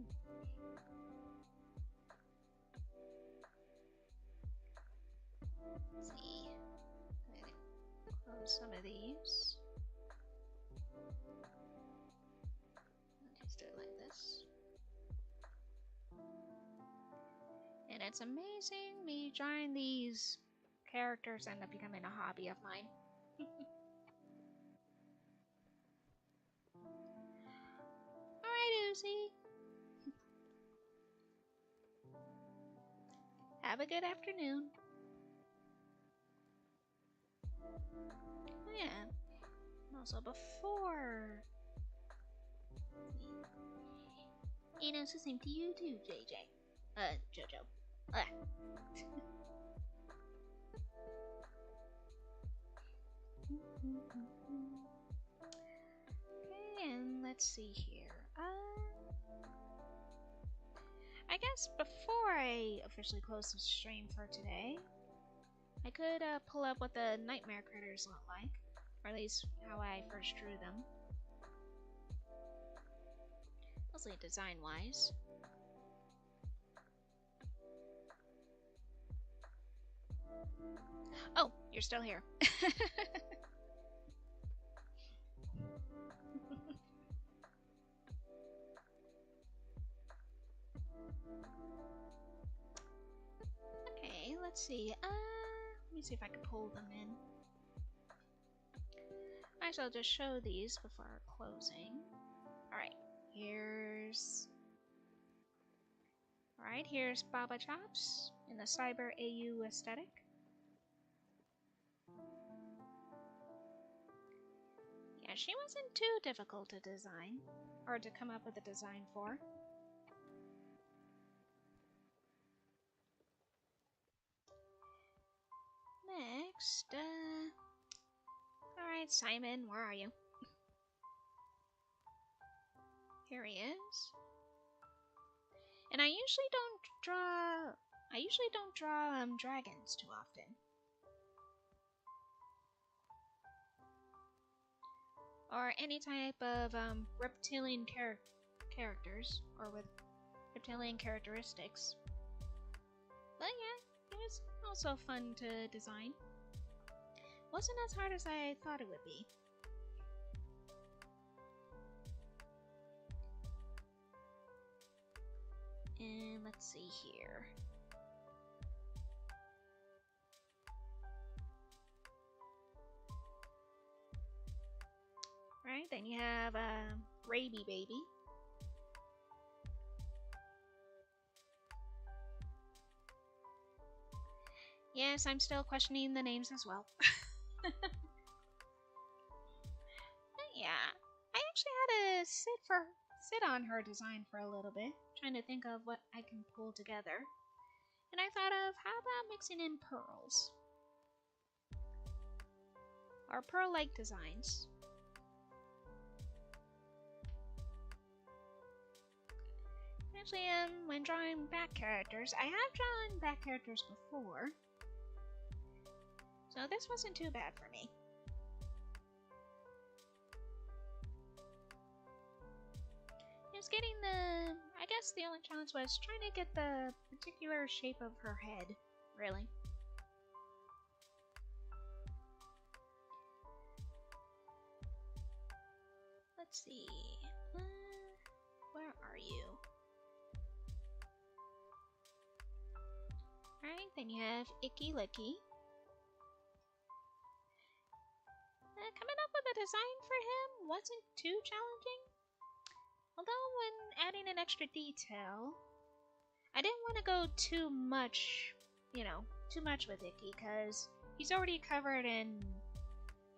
Let's see. I'm gonna close some of these. Just do it like this. And it's amazing, me drawing these characters end up becoming a hobby of mine. Alright, Uzi. Have a good afternoon. Oh yeah. Also before... And it's the same to you too, JJ. Jojo. Okay, and let's see here. I guess before I officially close the stream for today, I could pull up what the nightmare critters look like, or at least how I first drew them. Mostly design-wise. Oh, you're still here. Okay, let's see. Let me see if I can pull them in. Actually, I'll just show these before closing. Alright, here's Baba Chops in the Cyber AU aesthetic. Yeah, she wasn't too difficult to design, or to come up with a design for. Next, alright, Simon, where are you? Here he is. And I usually don't draw dragons too often. Or any type of reptilian characters, or with reptilian characteristics. But yeah, it was also fun to design. Wasn't as hard as I thought it would be. And let's see here. Right, then you have Raby Baby. Yes, I'm still questioning the names as well. Yeah, I actually had to sit on her design for a little bit, trying to think of what I can pull together. And I thought of, how about mixing in pearls? Or pearl-like designs. Actually, when drawing back characters, I have drawn back characters before, so this wasn't too bad for me. Just getting I guess the only challenge was trying to get the particular shape of her head, really. Let's see, where are you? Alright, then you have Icky Licky. Coming up with a design for him wasn't too challenging. Although when adding an extra detail, I didn't want to go too much, too much with Icky, because he's already covered in,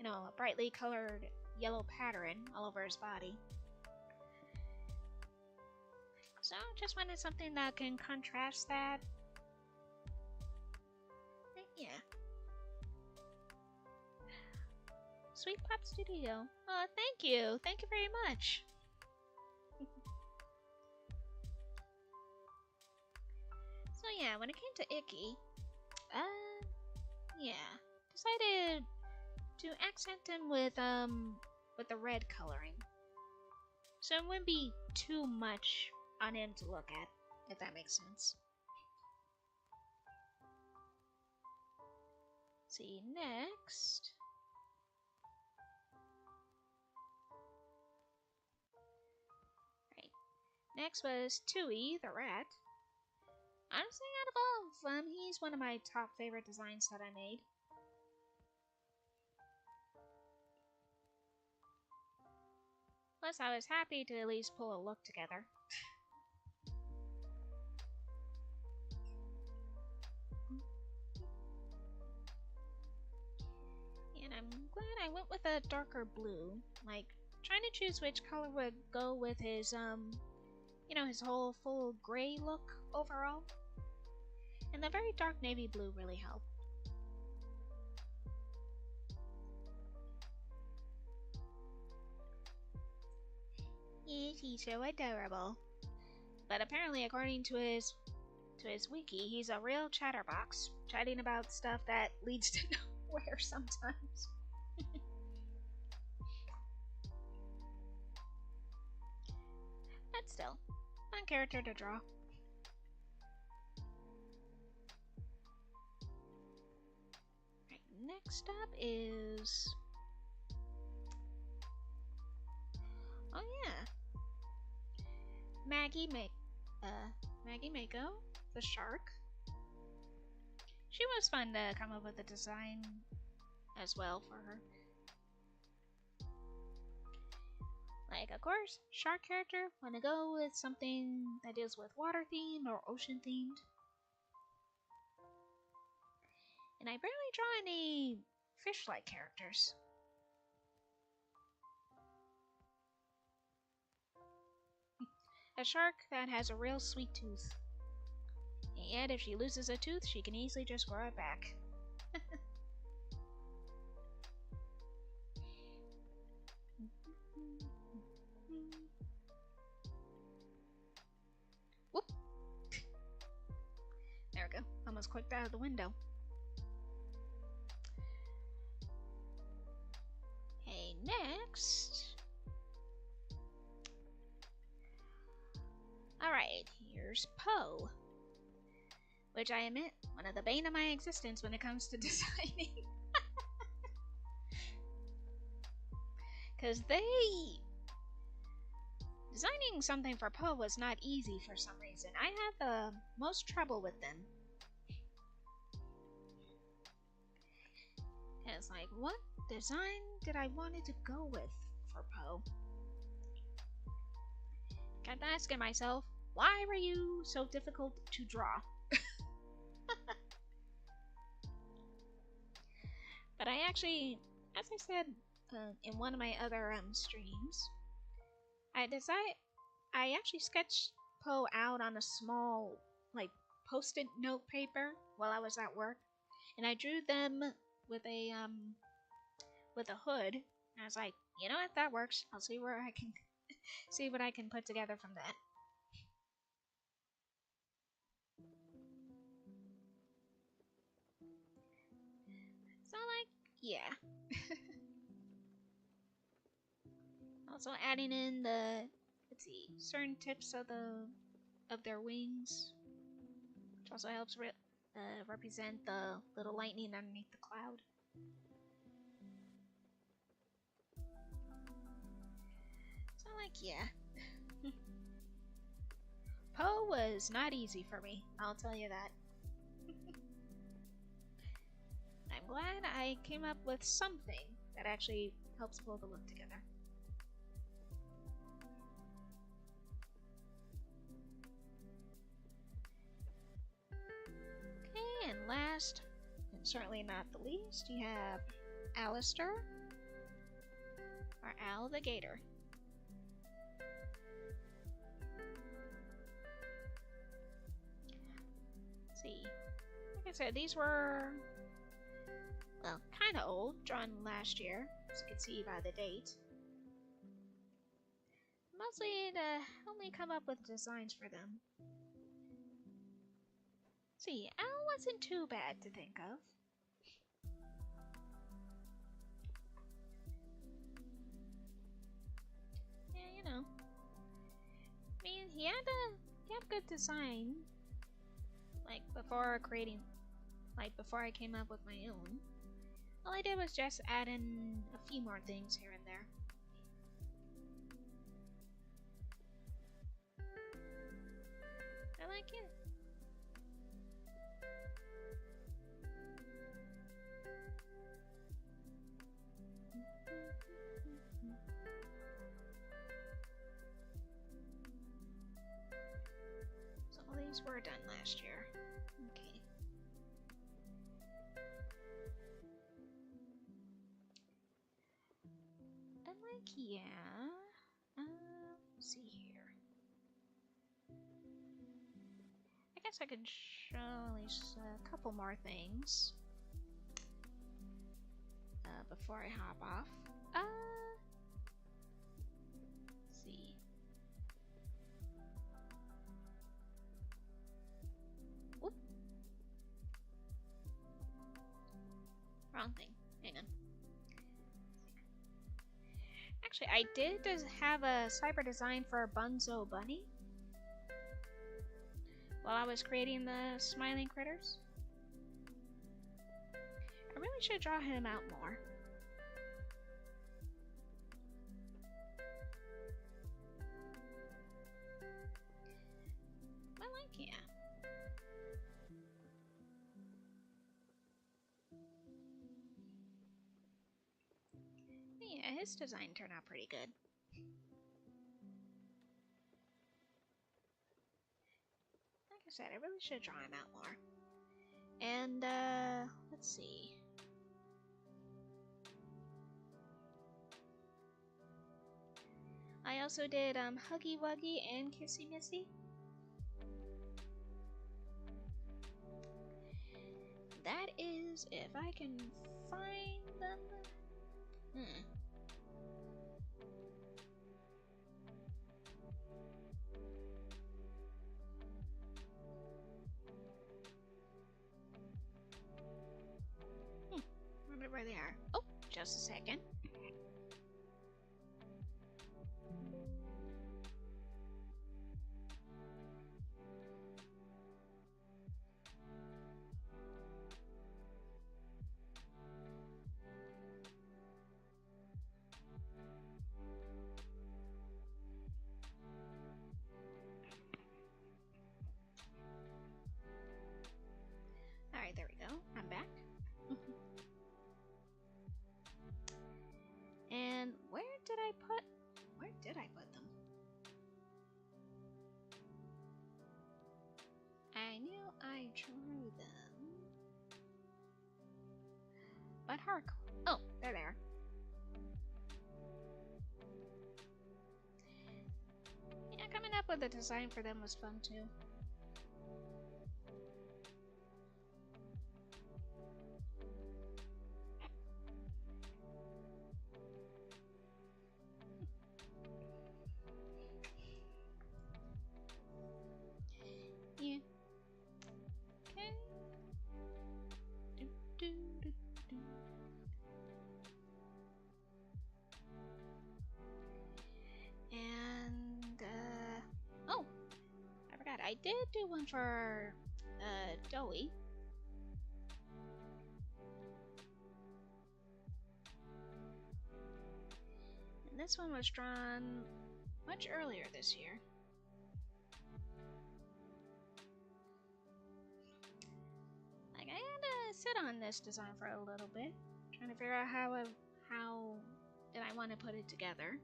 a brightly colored yellow pattern all over his body. So just wanted something that can contrast that. Yeah. Sweet Pop Studio. Oh, thank you. Thank you very much. So yeah, when it came to Icky, yeah, decided to accent him with the red coloring. So it wouldn't be too much on him to look at, if that makes sense. See, next. Right. Next was Tui, the rat. Honestly, out of all of them, he's one of my top favorite designs that I made. Plus, I was happy to at least pull a look together. And I'm glad I went with a darker blue. Like, trying to choose which color would go with his, you know, his whole full gray look overall. And the very dark navy blue really helped. Yes, he's so adorable. But apparently, according to his wiki, he's a real chatterbox, chatting about stuff that leads to nowhere sometimes. But still, fun character to draw. Right, next up is... oh yeah, Maggie Mako, the shark. She was fun to come up with a design as well for her. Like, of course, shark character, wanna go with something that deals with water themed or ocean themed. And I barely draw any fish-like characters. A shark that has a real sweet tooth. And yet, if she loses a tooth, she can easily just grow it back. Whoop! There we go. Almost clicked out of the window. Okay, next. Alright, here's Poe. Which I admit, one of the bane of my existence when it comes to designing. Because designing something for Poe was not easy for some reason. I had the most trouble with them. And it's like, what design did I wanted to go with for Poe? Kept asking myself, why were you so difficult to draw? But I actually, as I said in one of my other streams, I actually sketched Poe out on a small, like, post-it note paper while I was at work, and I drew them with a hood. And I was like, you know what, that works. I'll see where I can see what I can put together from that. So, like, yeah. Also adding in the, let's see, certain tips of their wings, which also helps represent the little lightning underneath the cloud. So, like, yeah. Poe was not easy for me, I'll tell you that. I'm glad I came up with something that actually helps pull the look together. Okay, and last, and certainly not the least, you have Alistair, or Al the Gator. Let's see, like I said, these were, well, kind of old, drawn last year, as you can see by the date. Mostly to help me come up with designs for them. See, Al wasn't too bad to think of. Yeah, you know, design, like before I came up with my own, all I did was just add in a few more things here and there. I like it. So all these were done last year. Okay. And like, yeah. Let's see here. I guess I could show at least a couple more things before I hop off. Let's see. Oop. Wrong thing. Hang on. Actually, I did have a cyber design for Bunzo Bunny while I was creating the smiling critters. I really should draw him out more. I like him. Yeah, his design turned out pretty good. Like I said, I really should draw him out more. And, let's see. I also did, Huggy Wuggy and Kissy Missy. That is, if I can find them. I wonder where they are. Oh, just a second. Alright, there we go. I'm back. And where did I put them? I knew I drew them. But Hark. Oh, they're there. Yeah, coming up with a design for them was fun too. Yeah. Okay. And oh, I forgot. I did do one for Doey. And this one was drawn much earlier this year. Like, I had to sit on this design for a little bit, trying to figure out how did I want to put it together.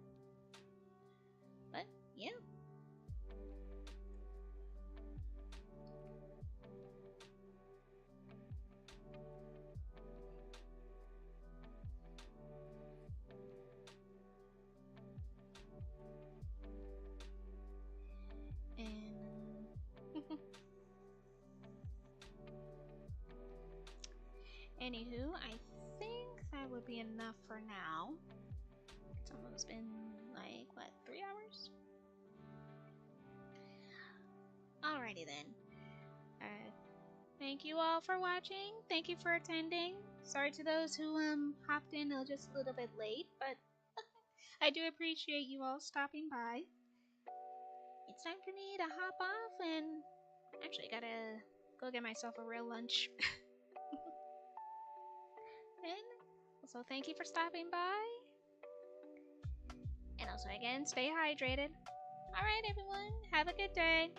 But yeah. Anywho, I think that would be enough for now. It's almost been like, what, 3 hours? Alrighty then. Thank you all for watching. Thank you for attending. Sorry to those who hopped in just a little bit late, but I do appreciate you all stopping by. it's time for me to hop off and actually gotta go get myself a real lunch. And also thank you for stopping by. And also again, stay hydrated. Alright everyone, have a good day.